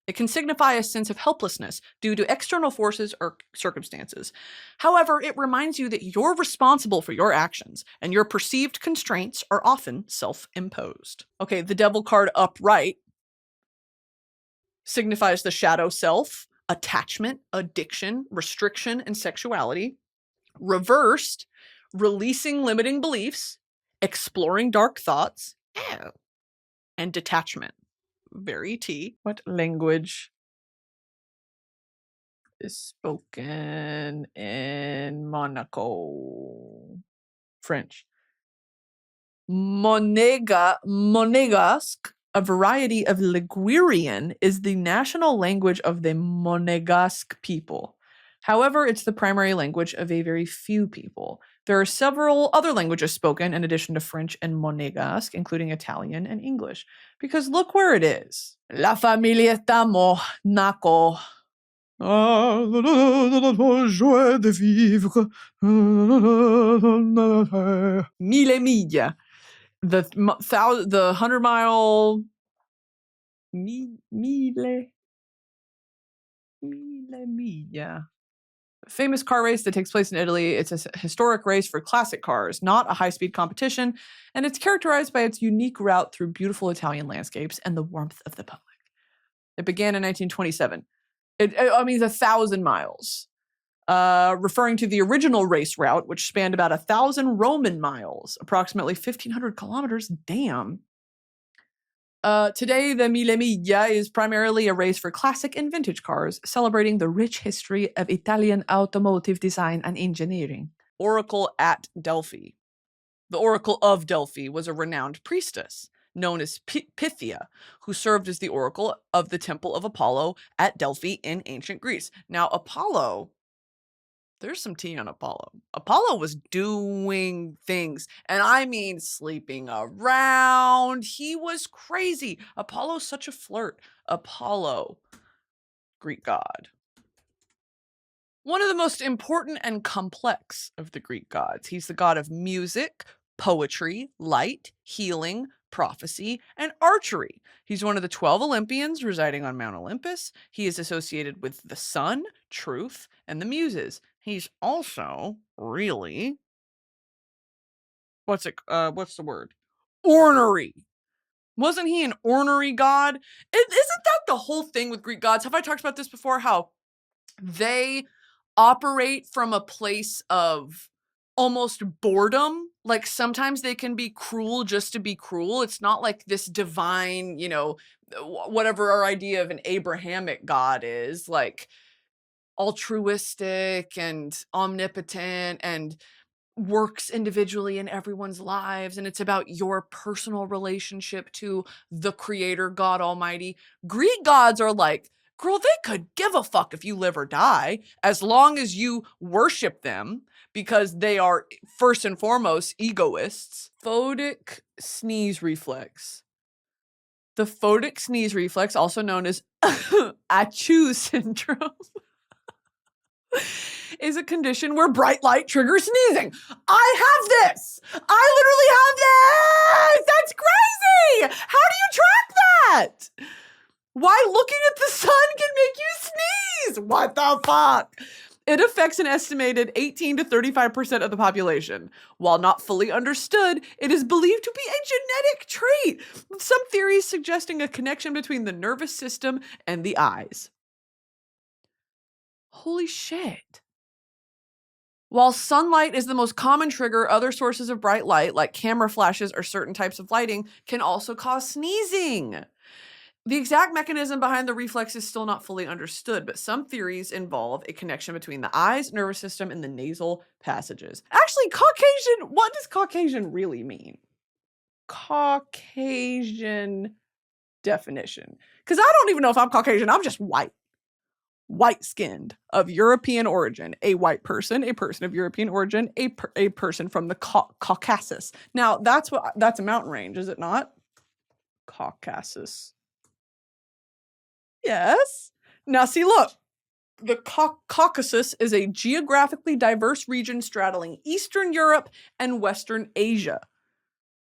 It can signify a sense of helplessness due to external forces or circumstances. However, it reminds you that you're responsible for your actions, and your perceived constraints are often self-imposed. Okay, the Devil card upright signifies the shadow self, attachment, addiction, restriction, and sexuality. Reversed, releasing limiting beliefs, exploring dark thoughts, and detachment. Very T. What language is spoken in Monaco? French. Monegasque, a variety of Ligurian, is the national language of the Monegasque people. However, it's the primary language of a very few people. There are several other languages spoken in addition to French and Monegasque, including Italian and English. Because look where it is. La familia estamos, naco. Joie de vivre. Mille miglia. The 100-mile. Mille miglia. Famous car race that takes place in Italy. It's a historic race for classic cars, not a high-speed competition, and it's characterized by its unique route through beautiful Italian landscapes and the warmth of the public. It began in 1927. It's 1,000 miles, referring to the original race route, which spanned about 1,000 Roman miles, approximately 1,500 kilometers. Damn. Today, the Mille Miglia is primarily a race for classic and vintage cars, celebrating the rich history of Italian automotive design and engineering. Oracle at Delphi. The Oracle of Delphi was a renowned priestess known as Pythia, who served as the oracle of the Temple of Apollo at Delphi in ancient Greece. Now, Apollo, there's some tea on Apollo. Apollo was doing things, and I mean sleeping around. He was crazy. Apollo's such a flirt. Apollo, Greek god. One of the most important and complex of the Greek gods. He's the god of music, poetry, light, healing, prophecy, and archery. He's one of the 12 Olympians residing on Mount Olympus. He is associated with the sun, truth, and the muses. He's also really, what's the word? Ornery. Wasn't he an ornery god? Isn't that the whole thing with Greek gods? Have I talked about this before? How they operate from a place of almost boredom. Like sometimes they can be cruel just to be cruel. It's not like this divine, whatever our idea of an Abrahamic God is, like altruistic and omnipotent and works individually in everyone's lives, and it's about your personal relationship to the creator, God Almighty. Greek gods are like, girl, they could give a fuck if you live or die, as long as you worship them, because they are first and foremost egoists. Photic sneeze reflex. The photic sneeze reflex, also known as Achoo syndrome, is a condition where bright light triggers sneezing. I have this. I literally have this. That's crazy. How do you track that? Why looking at the sun can make you sneeze? What the fuck? It affects an estimated 18 to 35% of the population. While not fully understood, it is believed to be a genetic trait, with some theories suggesting a connection between the nervous system and the eyes. Holy shit. While sunlight is the most common trigger, other sources of bright light, like camera flashes or certain types of lighting, can also cause sneezing. The exact mechanism behind the reflex is still not fully understood, but some theories involve a connection between the eyes, nervous system, and the nasal passages. Actually, Caucasian, what does Caucasian really mean? Caucasian definition. Because I don't even know if I'm Caucasian, I'm just white. white-skinned, of European origin, a white person, a person of European origin, a person from the Caucasus. Now, that's a mountain range, is it not? Caucasus. Yes. Now, see, look. The Caucasus is a geographically diverse region straddling Eastern Europe and Western Asia.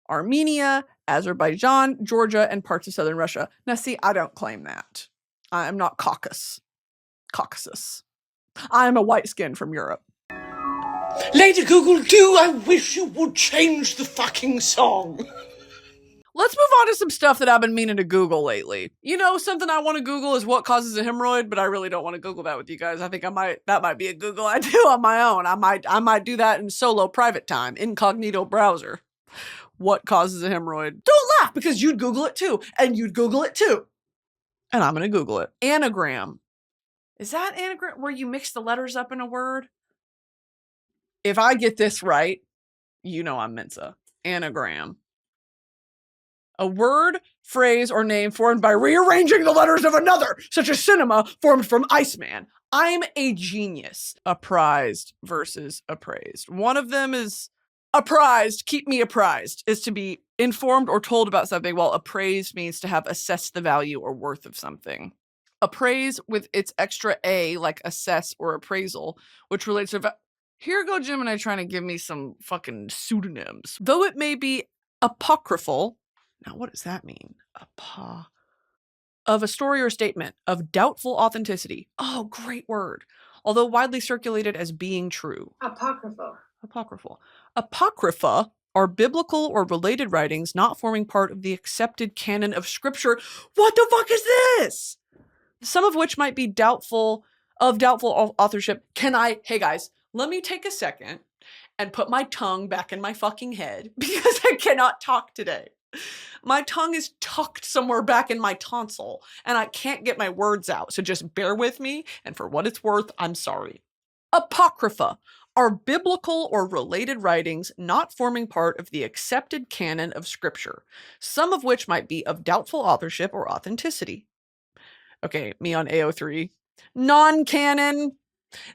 Armenia, Azerbaijan, Georgia, and parts of southern Russia. Now, see, I don't claim that. I'm not Caucasus. I'm a white skin from Europe. Lady Google, I wish you would change the fucking song. Let's move on to some stuff that I've been meaning to Google lately. You know, something I want to Google is what causes a hemorrhoid, but I really don't want to Google that with you guys. I think that might be a Google I do on my own. I might do that in solo private time, incognito browser. What causes a hemorrhoid? Don't laugh, because you'd Google it too, and you'd Google it too. And I'm going to Google it. Anagram. Is that anagram where you mix the letters up in a word? If I get this right, you know I'm Mensa. Anagram. A word, phrase, or name formed by rearranging the letters of another, such as cinema formed from Iceman. I'm a genius. Apprised versus appraised. One of them is apprised, keep me apprised, is to be informed or told about something, while appraised means to have assessed the value or worth of something. Appraise with its extra A, like assess or appraisal, which relates to... Here go Gemini trying to give me some fucking pseudonyms. Though it may be apocryphal... Now, what does that mean? Of a story or statement of doubtful authenticity. Oh, great word. Although widely circulated as being true. Apocryphal. Apocrypha are biblical or related writings not forming part of the accepted canon of scripture. What the fuck is this? Some of which might be doubtful authorship. Hey guys, let me take a second and put my tongue back in my fucking head because I cannot talk today. My tongue is tucked somewhere back in my tonsil, and I can't get my words out, so just bear with me, and for what it's worth, I'm sorry. Apocrypha are biblical or related writings not forming part of the accepted canon of scripture, some of which might be of doubtful authorship or authenticity. Okay, me on AO3. Non-canon.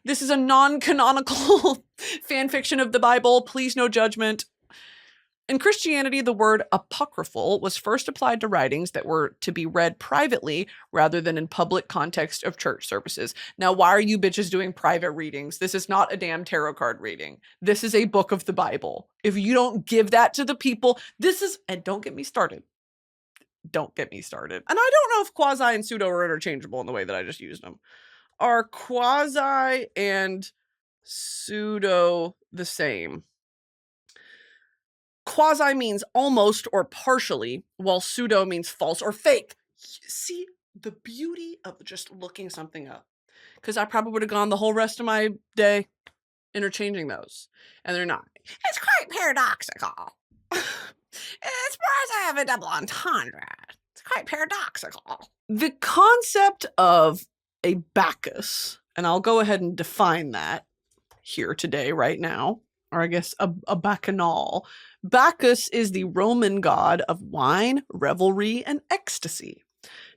This is a non-canonical fan fiction of the Bible. Please, no judgment. In Christianity, the word apocryphal was first applied to writings that were to be read privately rather than in public context of church services. Now, why are you bitches doing private readings? This is not a damn tarot card reading. This is a book of the Bible. If you don't give that to the people, and don't get me started. Don't get me started. And I don't know if quasi and pseudo are interchangeable in the way that I just used them. Are quasi and pseudo the same? Quasi means almost or partially, while pseudo means false or fake. See the beauty of just looking something up. Because I probably would have gone the whole rest of my day interchanging those. And they're not. It's quite paradoxical. It's more I have a double entendre. It's quite paradoxical. The concept of a Bacchus, and I'll go ahead and define that here today, right now, or I guess a bacchanal. Bacchus is the Roman god of wine, revelry, and ecstasy,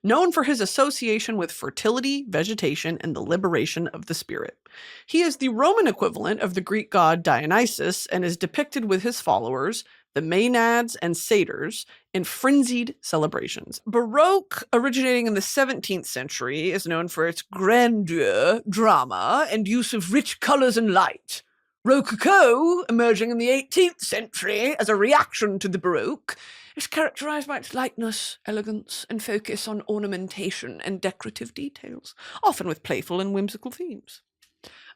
known for his association with fertility, vegetation, and the liberation of the spirit. He is the Roman equivalent of the Greek god Dionysus and is depicted with his followers, the Maenads and Satyrs, in frenzied celebrations. Baroque, originating in the 17th century, is known for its grandeur, drama, and use of rich colors and light. Rococo, emerging in the 18th century as a reaction to the Baroque, is characterized by its lightness, elegance, and focus on ornamentation and decorative details, often with playful and whimsical themes.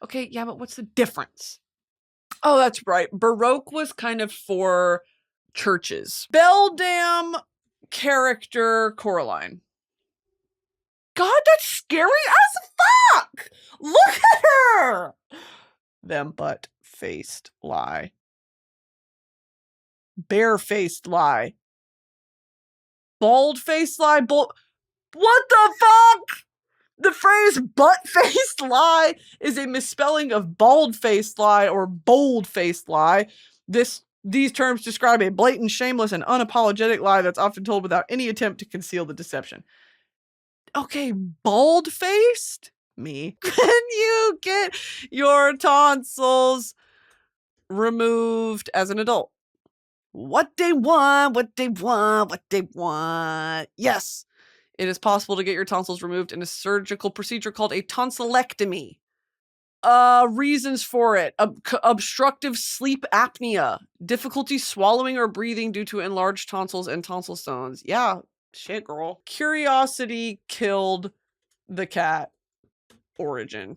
Okay, yeah, but what's the difference? Oh, that's right. Baroque was kind of for churches. Beldam character Coraline. God, that's scary as fuck! Look at her! Them butt-faced lie. Bare-faced lie. Bald-faced lie. What the fuck? The phrase butt-faced lie is a misspelling of bald-faced lie or bold-faced lie. These terms describe a blatant, shameless, and unapologetic lie that's often told without any attempt to conceal the deception. Okay, bald-faced? Me. Can you get your tonsils removed as an adult? What they want, what they want, what they want. Yes, it is possible to get your tonsils removed in a surgical procedure called a tonsillectomy. Reasons for it: obstructive sleep apnea, difficulty swallowing or breathing due to enlarged tonsils and tonsil stones. Yeah, shit, girl. Curiosity killed the cat. Origin.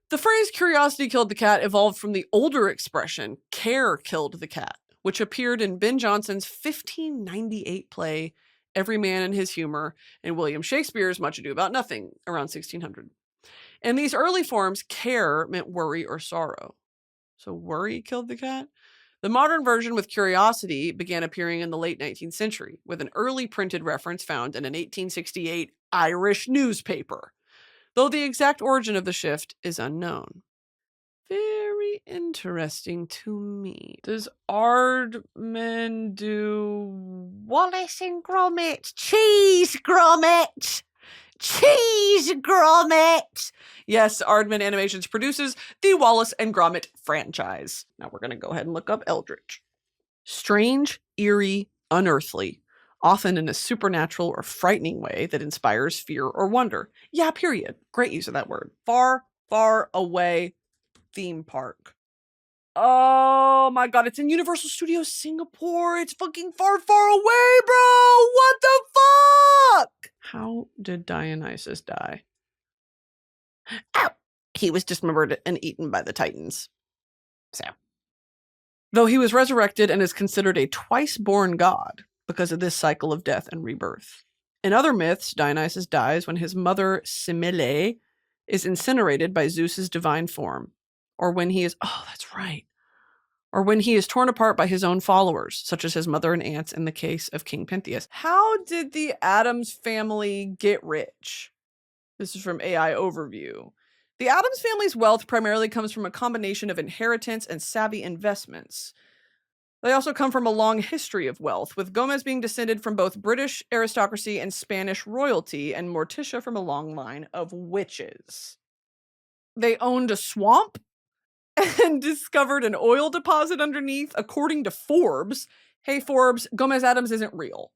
The phrase curiosity killed the cat evolved from the older expression care killed the cat, which appeared in Ben Jonson's 1598 play Every Man and His Humor and William Shakespeare's Much Ado About Nothing around 1600. In these early forms, care meant worry or sorrow. So worry killed the cat? The modern version with curiosity began appearing in the late 19th century, with an early printed reference found in an 1868 Irish newspaper, though the exact origin of the shift is unknown. Very interesting to me. Does Aardman do Wallace and Gromit? Cheese Gromit! Cheese Gromit! Yes, Aardman Animations produces the Wallace and Gromit franchise. Now we're going to go ahead and look up Eldritch. Strange, eerie, unearthly, often in a supernatural or frightening way that inspires fear or wonder. Yeah, period. Great use of that word. Far, far away theme park. Oh my god, it's in Universal Studios Singapore. It's fucking far, far away, bro! What the fuck? How did Dionysus die? Ow! He was dismembered and eaten by the Titans. So. Though he was resurrected and is considered a twice-born god because of this cycle of death and rebirth. In other myths, Dionysus dies when his mother Semele is incinerated by Zeus's divine form, or when he is, oh, that's right, or when he is torn apart by his own followers, such as his mother and aunts in the case of King Pentheus. How did the Addams family get rich? This is from AI Overview. The Addams family's wealth primarily comes from a combination of inheritance and savvy investments. They also come from a long history of wealth, with Gomez being descended from both British aristocracy and Spanish royalty, and Morticia from a long line of witches. They owned a swamp and discovered an oil deposit underneath, according to Forbes. Hey, Forbes, Gomez Addams isn't real.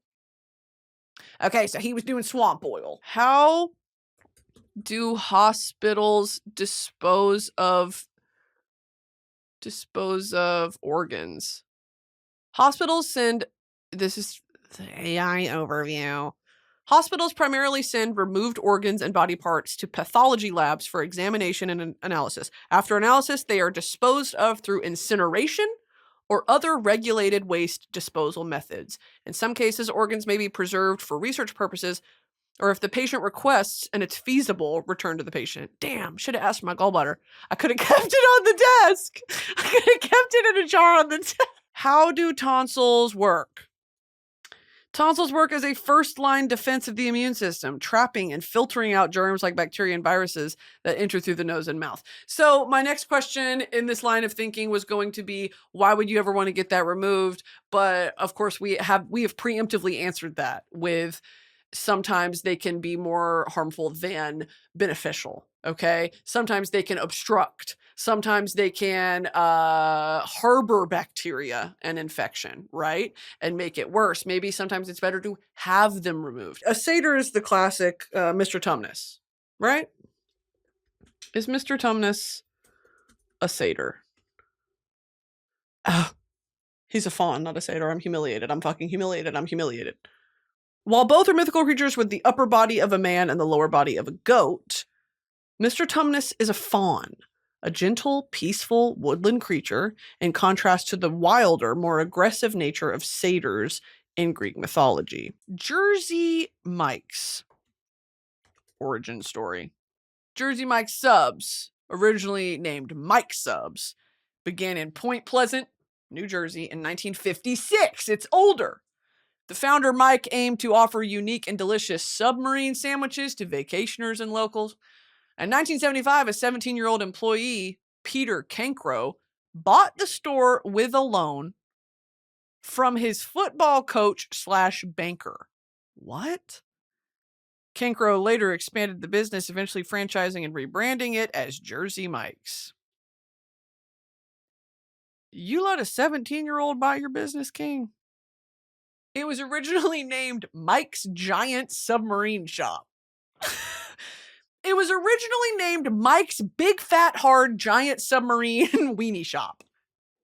Okay, so he was doing swamp oil. How do hospitals dispose of organs? Hospitals send, this is the AI Overview. Hospitals primarily send removed organs and body parts to pathology labs for examination and analysis. After analysis, they are disposed of through incineration or other regulated waste disposal methods. In some cases, organs may be preserved for research purposes, or if the patient requests and it's feasible, return to the patient. Damn, should have asked for my gallbladder. I could have kept it on the desk. I could have kept it in a jar on the desk. How do tonsils work? Tonsils work as a first-line defense of the immune system, trapping and filtering out germs like bacteria and viruses that enter through the nose and mouth. So my next question in this line of thinking was going to be, why would you ever want to get that removed? But of course, we have preemptively answered that with sometimes they can be more harmful than beneficial. Okay. Sometimes they can obstruct. Sometimes they can harbor bacteria and infection, right? And make it worse. Maybe sometimes it's better to have them removed. A satyr is the classic Mr. Tumnus, right? Is Mr. Tumnus a satyr? Oh, he's a faun, not a satyr. I'm humiliated. I'm fucking humiliated. I'm humiliated. While both are mythical creatures with the upper body of a man and the lower body of a goat, Mr. Tumnus is a faun, a gentle, peaceful woodland creature, in contrast to the wilder, more aggressive nature of satyrs in Greek mythology. Jersey Mike's origin story. Jersey Mike's subs, originally named Mike Subs, began in Point Pleasant, New Jersey in 1956. It's older. The founder, Mike, aimed to offer unique and delicious submarine sandwiches to vacationers and locals. In 1975, a 17-year-old employee, Peter Cankro, bought the store with a loan from his football coach / banker. What? Cancro later expanded the business, eventually franchising and rebranding it as Jersey Mike's. You let a 17-year-old buy your business, King? It was originally named Mike's Giant Submarine Shop. It was originally named Mike's Big Fat Hard Giant Submarine Weenie Shop.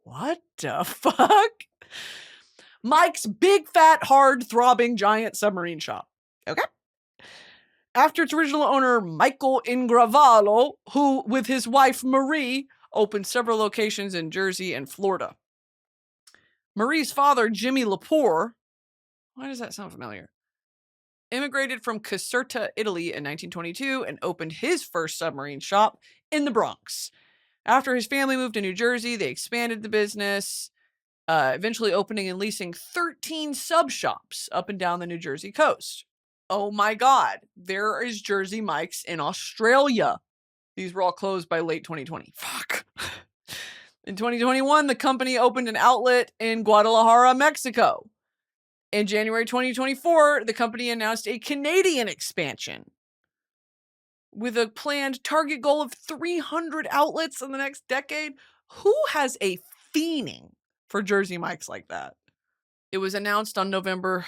What the fuck? Mike's Big Fat Hard Throbbing Giant Submarine Shop. Okay. After its original owner, Michael Ingravallo, who, with his wife Marie, opened several locations in Jersey and Florida. Marie's father, Jimmy Lepore, why does that sound familiar? Immigrated from Caserta, Italy in 1922 and opened his first submarine shop in the Bronx. After his family moved to New Jersey, they expanded the business, eventually opening and leasing 13 sub-shops up and down the New Jersey coast. Oh my God, there is Jersey Mike's in Australia. These were all closed by late 2020. Fuck. In 2021, the company opened an outlet in Guadalajara, Mexico. In January 2024, the company announced a Canadian expansion with a planned target goal of 300 outlets in the next decade. Who has a fiending for Jersey Mike's like that? It was announced on November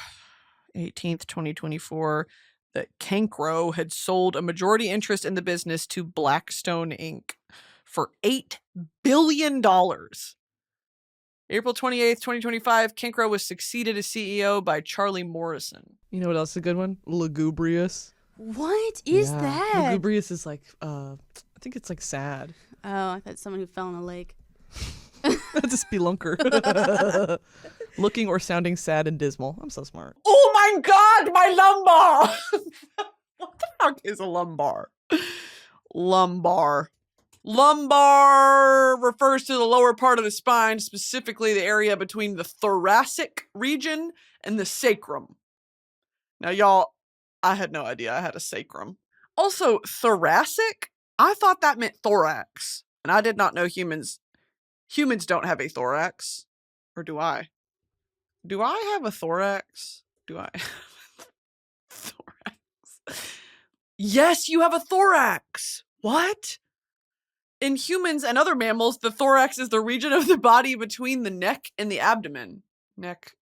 18th, 2024, that Cancro had sold a majority interest in the business to Blackstone Inc. for $8 billion. April 28th, 2025, Cancro was succeeded as CEO by Charlie Morrison. You know what else is a good one? Lugubrious. What is that? Lugubrious is like, I think it's like sad. Oh, I thought someone who fell in a lake. That's a spelunker. Looking or sounding sad and dismal. I'm so smart. Oh my God, my lumbar! What the fuck is a lumbar? Lumbar. Lumbar refers to the lower part of the spine, specifically the area between the thoracic region and the sacrum. Now, y'all, I had no idea I had a sacrum. Also, thoracic? I thought that meant thorax, and I did not know humans don't have a thorax. Or do I? Do I have a thorax? Do I have a thorax? Yes, you have a thorax. What? In humans and other mammals, the thorax is the region of the body between the neck and the abdomen. Neck.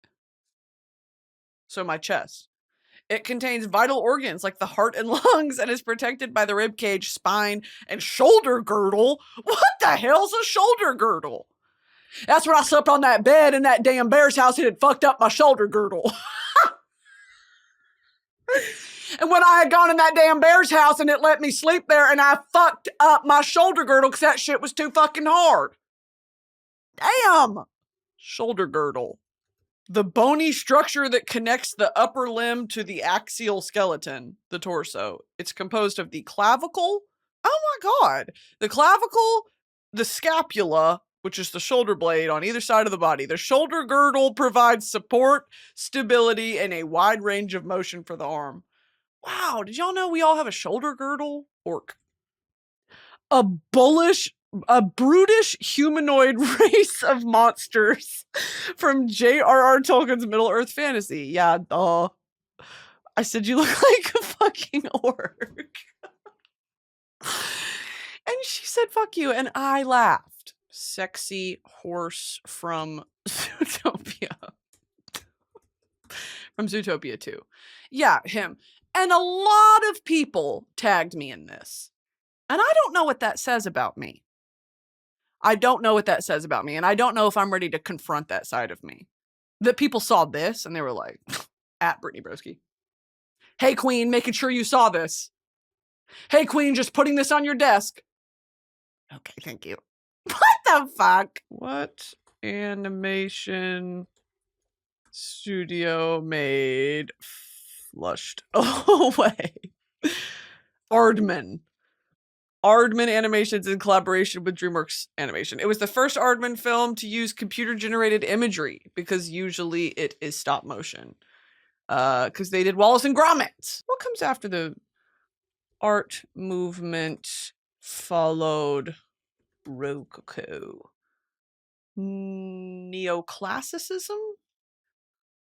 So my chest. It contains vital organs like the heart and lungs and is protected by the rib cage, spine, and shoulder girdle. What the hell's a shoulder girdle? That's when I slept on that bed in that damn bear's house. It had fucked up my shoulder girdle. And when I had gone in that damn bear's house and it let me sleep there and I fucked up my shoulder girdle because that shit was too fucking hard. Damn. Shoulder girdle. The bony structure that connects the upper limb to the axial skeleton, the torso. It's composed of the clavicle. Oh my God. The clavicle, the scapula, which is the shoulder blade on either side of the body. The shoulder girdle provides support, stability, and a wide range of motion for the arm. Wow, did y'all know we all have a shoulder girdle? Orc. A brutish humanoid race of monsters from J.R.R. Tolkien's Middle-earth fantasy. Yeah, duh. I said you look like a fucking orc. And she said, fuck you, and I laughed. Sexy horse from Zootopia. From Zootopia 2. Yeah, him. And a lot of people tagged me in this. And I don't know what that says about me. I don't know what that says about me. And I don't know if I'm ready to confront that side of me. That people saw this and they were like, at Brittany Broski. Hey, Queen, making sure you saw this. Hey, Queen, just putting this on your desk. Okay, thank you. What the fuck? What animation studio made Flushed away? Aardman Animations in collaboration with DreamWorks Animation. It was the first Aardman film to use computer-generated imagery because usually it is stop motion. Because they did Wallace and Gromit. What comes after the art movement followed Rococo? Neoclassicism?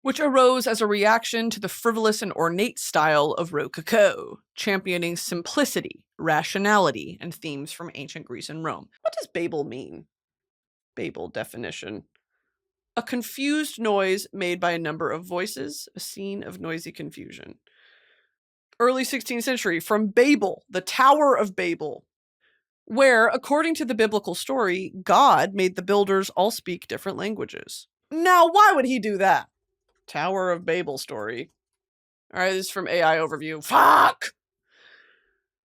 which arose as a reaction to the frivolous and ornate style of Rococo, championing simplicity, rationality, and themes from ancient Greece and Rome. What does Babel mean? Babel definition. A confused noise made by a number of voices, a scene of noisy confusion. Early 16th century, from Babel, the Tower of Babel, where, according to the biblical story, God made the builders all speak different languages. Now, why would he do that? Tower of Babel story. All right, this is from AI Overview. Fuck!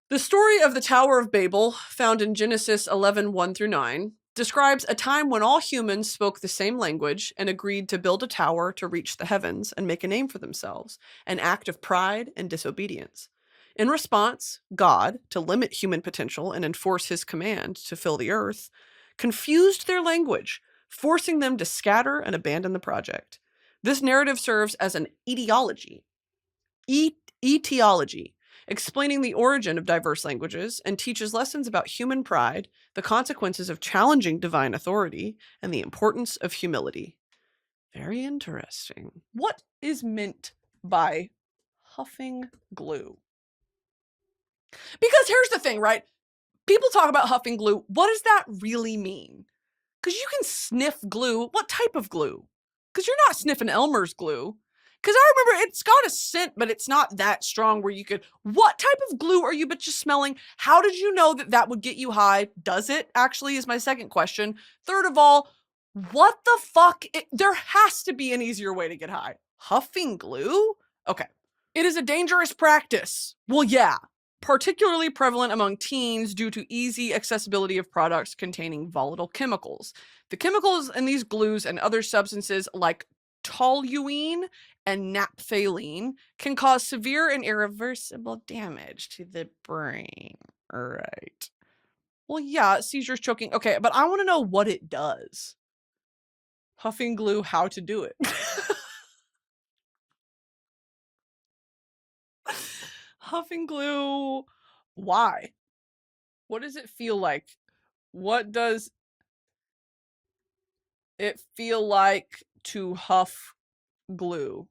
The story of the Tower of Babel, found in Genesis 11:1-9, describes a time when all humans spoke the same language and agreed to build a tower to reach the heavens and make a name for themselves, an act of pride and disobedience. In response, God, to limit human potential and enforce his command to fill the earth, confused their language, forcing them to scatter and abandon the project. This narrative serves as an etiology, explaining the origin of diverse languages, and teaches lessons about human pride, the consequences of challenging divine authority, and the importance of humility. Very interesting. What is meant by huffing glue? Because here's the thing, right? People talk about huffing glue. What does that really mean? Because you can sniff glue. What type of glue? Because you're not sniffing Elmer's glue. Because I remember it's got a scent, but it's not that strong where you could... What type of glue are you but just smelling? How did you know that that would get you high? Does it actually is my second question. Third of all, what the fuck? There has to be an easier way to get high. Huffing glue? Okay. It is a dangerous practice. Well, yeah. Particularly prevalent among teens due to easy accessibility of products containing volatile chemicals. The chemicals in these glues and other substances like toluene and naphthalene can cause severe and irreversible damage to the brain. All right. Well, yeah, seizures, choking. Okay, but I want to know what it does. Huffing glue, how to do it. Huffing glue, why? What does it feel like? What does it feel like to huff glue?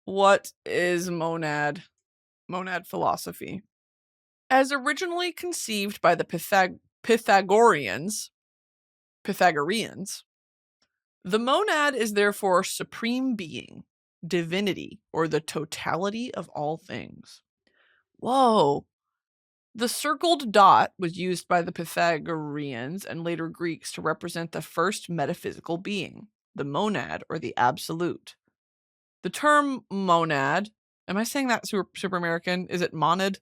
What is monad? Monad philosophy. As originally conceived by the Pythagoreans, the monad is therefore supreme being, divinity, or the totality of all things. Whoa. The circled dot was used by the Pythagoreans and later Greeks to represent the first metaphysical being, the monad or the absolute. The term monad, am I saying that super American? Is it monad?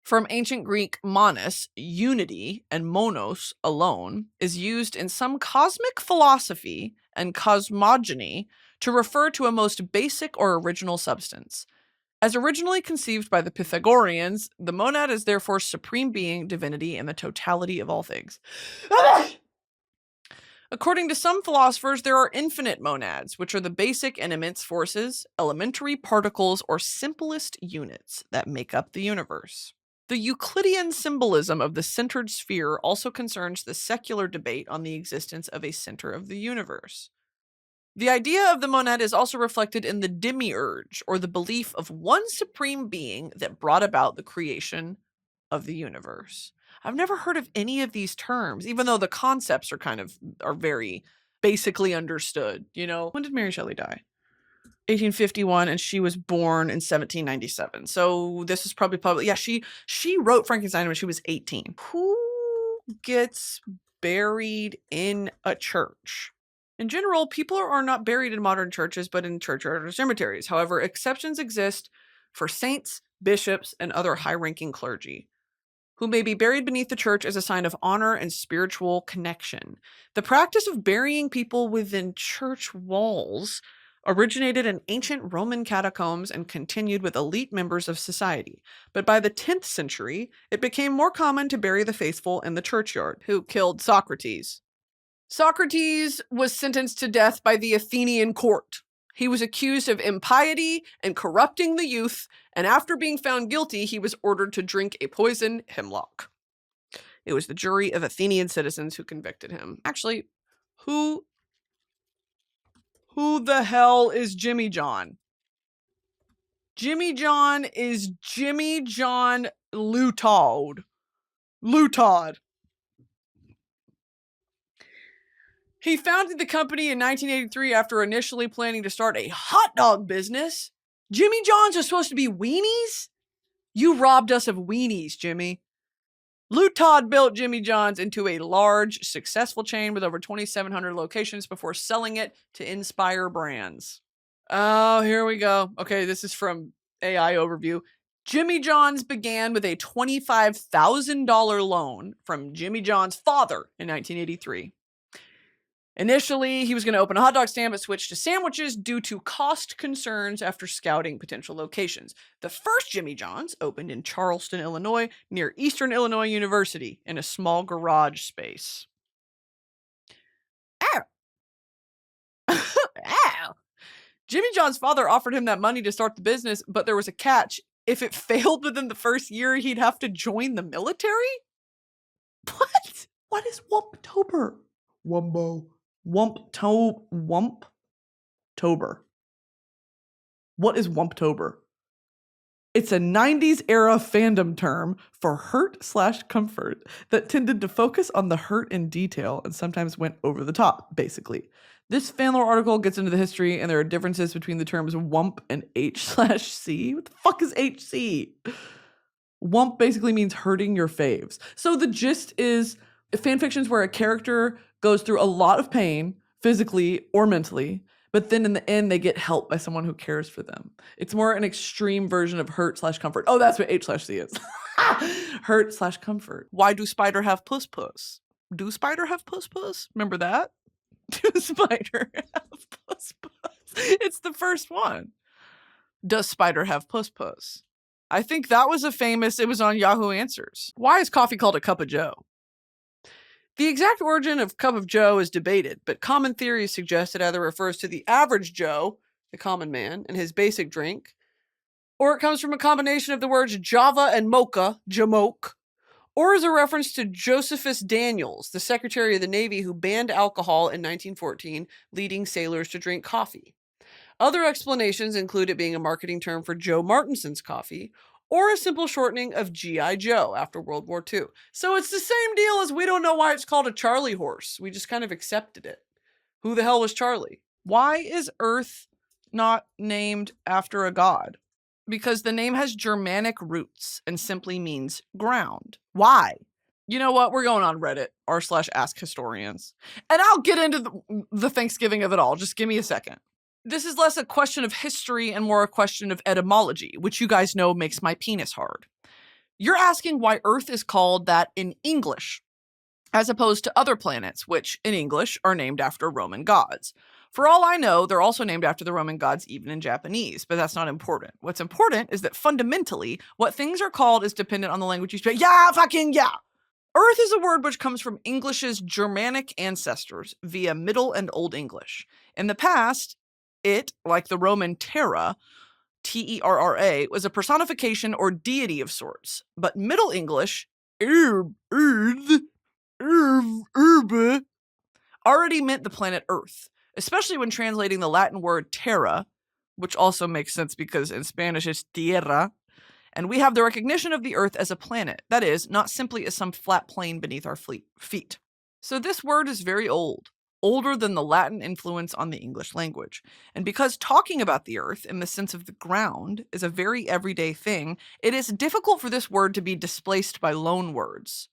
From ancient Greek monos, unity, and monos, alone, is used in some cosmic philosophy and cosmogony to refer to a most basic or original substance. As originally conceived by the Pythagoreans, the monad is therefore supreme being, divinity, and the totality of all things. According to some philosophers, there are infinite monads, which are the basic and immense forces, elementary particles, or simplest units that make up the universe. The Euclidean symbolism of the centered sphere also concerns the secular debate on the existence of a center of the universe. The idea of the monad is also reflected in the demiurge, or the belief of one supreme being that brought about the creation of the universe. I've never heard of any of these terms, even though the concepts are very basically understood, you know? When did Mary Shelley die? 1851, and she was born in 1797. So this is probably yeah, she wrote Frankenstein when she was 18. Who gets buried in a church? In general, people are not buried in modern churches, but in churchyards or cemeteries. However, exceptions exist for saints, bishops, and other high-ranking clergy, who may be buried beneath the church as a sign of honor and spiritual connection. The practice of burying people within church walls originated in ancient Roman catacombs and continued with elite members of society. But by the 10th century, it became more common to bury the faithful in the churchyard. Who killed Socrates? Socrates was sentenced to death by the Athenian court. He was accused of impiety and corrupting the youth, and after being found guilty, he was ordered to drink a poison hemlock. It was the jury of Athenian citizens who convicted him. Actually, who Who the hell is Jimmy John? Jimmy John is Jimmy John Lutod. Lutod. He founded the company in 1983 after initially planning to start a hot dog business. Jimmy John's are supposed to be weenies? You robbed us of weenies, Jimmy. Lutod built Jimmy John's into a large, successful chain with over 2,700 locations before selling it to Inspire Brands. Oh, here we go. Okay, this is from AI Overview. Jimmy John's began with a $25,000 loan from Jimmy John's father in 1983. Initially, he was going to open a hot dog stand, but switched to sandwiches due to cost concerns after scouting potential locations. The first Jimmy John's opened in Charleston, Illinois, near Eastern Illinois University, in a small garage space. Ow! Ow! Jimmy John's father offered him that money to start the business, but there was a catch. If it failed within the first year, he'd have to join the military? What? What is Wumptober? Wumbo. Wumptober. What is Wumptober? It's a 90s era fandom term for hurt/comfort that tended to focus on the hurt in detail and sometimes went over the top, basically. This fan lore article gets into the history, and there are differences between the terms wump and H/C. What the fuck is HC? Wump basically means hurting your faves. So the gist is fanfictions where a character goes through a lot of pain, physically or mentally, but then in the end, they get help by someone who cares for them. It's more an extreme version of hurt/comfort. Oh, that's what H/C is. Hurt/comfort. Why do spider have puss? Do spider have puss? Remember that? Do spider have puss? It's the first one. Does spider have puss? I think that was it was on Yahoo Answers. Why is coffee called a cup of joe? The exact origin of cup of joe is debated, but common theories suggest it either refers to the average Joe, the common man, and his basic drink, or it comes from a combination of the words Java and mocha, jamoke, or is a reference to Josephus Daniels, the Secretary of the Navy who banned alcohol in 1914, leading sailors to drink coffee. Other explanations include it being a marketing term for Joe Martinson's coffee, or a simple shortening of G.I. Joe after World War II. So it's the same deal as we don't know why it's called a Charlie horse. We just kind of accepted it. Who the hell was Charlie? Why is Earth not named after a god? Because the name has Germanic roots and simply means ground. Why? You know what? We're going on Reddit, r/askhistorians. And I'll get into the Thanksgiving of it all. Just give me a second. This is less a question of history and more a question of etymology, which you guys know makes my penis hard. You're asking why Earth is called that in English, as opposed to other planets, which in English are named after Roman gods. For all I know, they're also named after the Roman gods even in Japanese, but that's not important. What's important is that fundamentally, what things are called is dependent on the language you speak. Yeah, fucking yeah! Earth is a word which comes from English's Germanic ancestors via Middle and Old English. In the past, it, like the Roman terra, Terra, was a personification or deity of sorts. But Middle English, already meant the planet Earth, especially when translating the Latin word terra, which also makes sense because in Spanish it's tierra, and we have the recognition of the Earth as a planet, that is, not simply as some flat plane beneath our feet. So this word is very old. Older than the Latin influence on the English language. And because talking about the earth in the sense of the ground is a very everyday thing, it is difficult for this word to be displaced by loan words.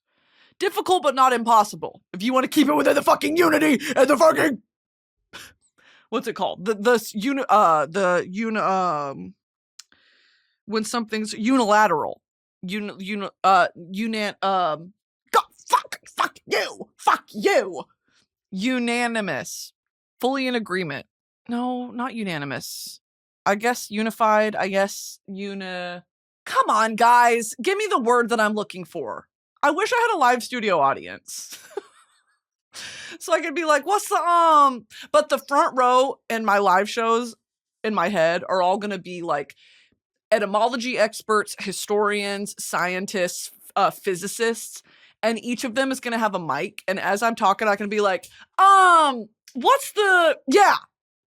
Difficult but not impossible, if you want to keep it within the fucking unity and the fucking... What's it called? When something's unilateral. Fuck you! Unanimous. Fully in agreement. No, not unanimous. I guess unified. Come on, guys. Give me the word that I'm looking for. I wish I had a live studio audience. So I could be like, what's the, But the front row in my live shows in my head are all going to be like etymology experts, historians, scientists, physicists. And each of them is going to have a mic. And as I'm talking, I can be like, what's the... Yeah.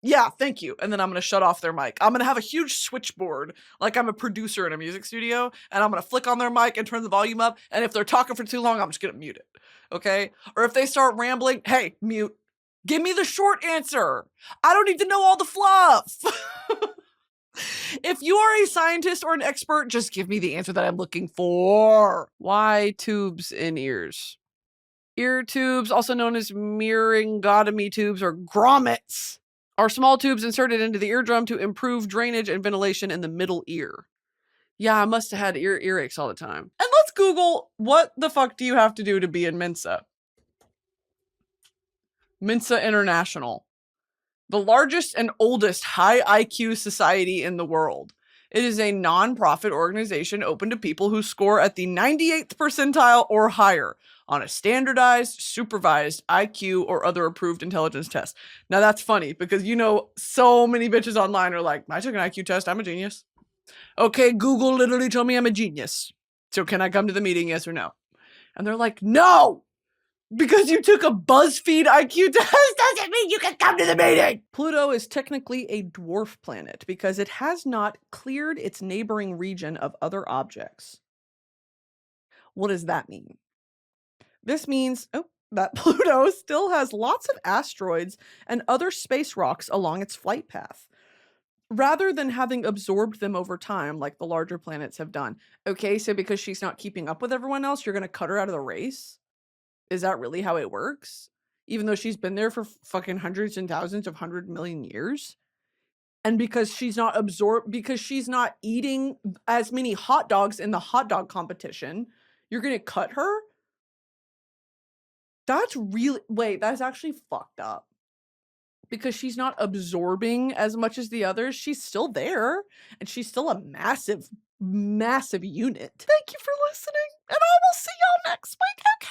Yeah, thank you. And then I'm going to shut off their mic. I'm going to have a huge switchboard like I'm a producer in a music studio, and I'm going to flick on their mic and turn the volume up. And if they're talking for too long, I'm just going to mute it. Okay? Or if they start rambling, hey, mute. Give me the short answer. I don't need to know all the fluff. If you are a scientist or an expert, just give me the answer that I'm looking for. Why tubes in ears? Ear tubes, also known as myringotomy tubes or grommets, are small tubes inserted into the eardrum to improve drainage and ventilation in the middle ear. Yeah, I must have had earaches all the time. And let's Google, what the fuck do you have to do to be in Mensa? Mensa International. The largest and oldest high IQ society in the world. It is a non-profit organization open to people who score at the 98th percentile or higher on a standardized, supervised IQ or other approved intelligence test. Now that's funny because so many bitches online are like, I took an IQ test, I'm a genius. Okay, Google literally told me I'm a genius. So can I come to the meeting, yes or no? And they're like, no! Because you took a BuzzFeed IQ test doesn't mean you can come to the meeting! Pluto is technically a dwarf planet because it has not cleared its neighboring region of other objects. What does that mean? This means that Pluto still has lots of asteroids and other space rocks along its flight path, rather than having absorbed them over time like the larger planets have done. Okay, so because she's not keeping up with everyone else, you're going to cut her out of the race? Is that really how it works? Even though she's been there for fucking hundreds and thousands of 100 million years? And because she's not eating as many hot dogs in the hot dog competition, you're going to cut her? That's actually fucked up. Because she's not absorbing as much as the others. She's still there. And she's still a massive, massive unit. Thank you for listening. And I will see y'all next week. Okay,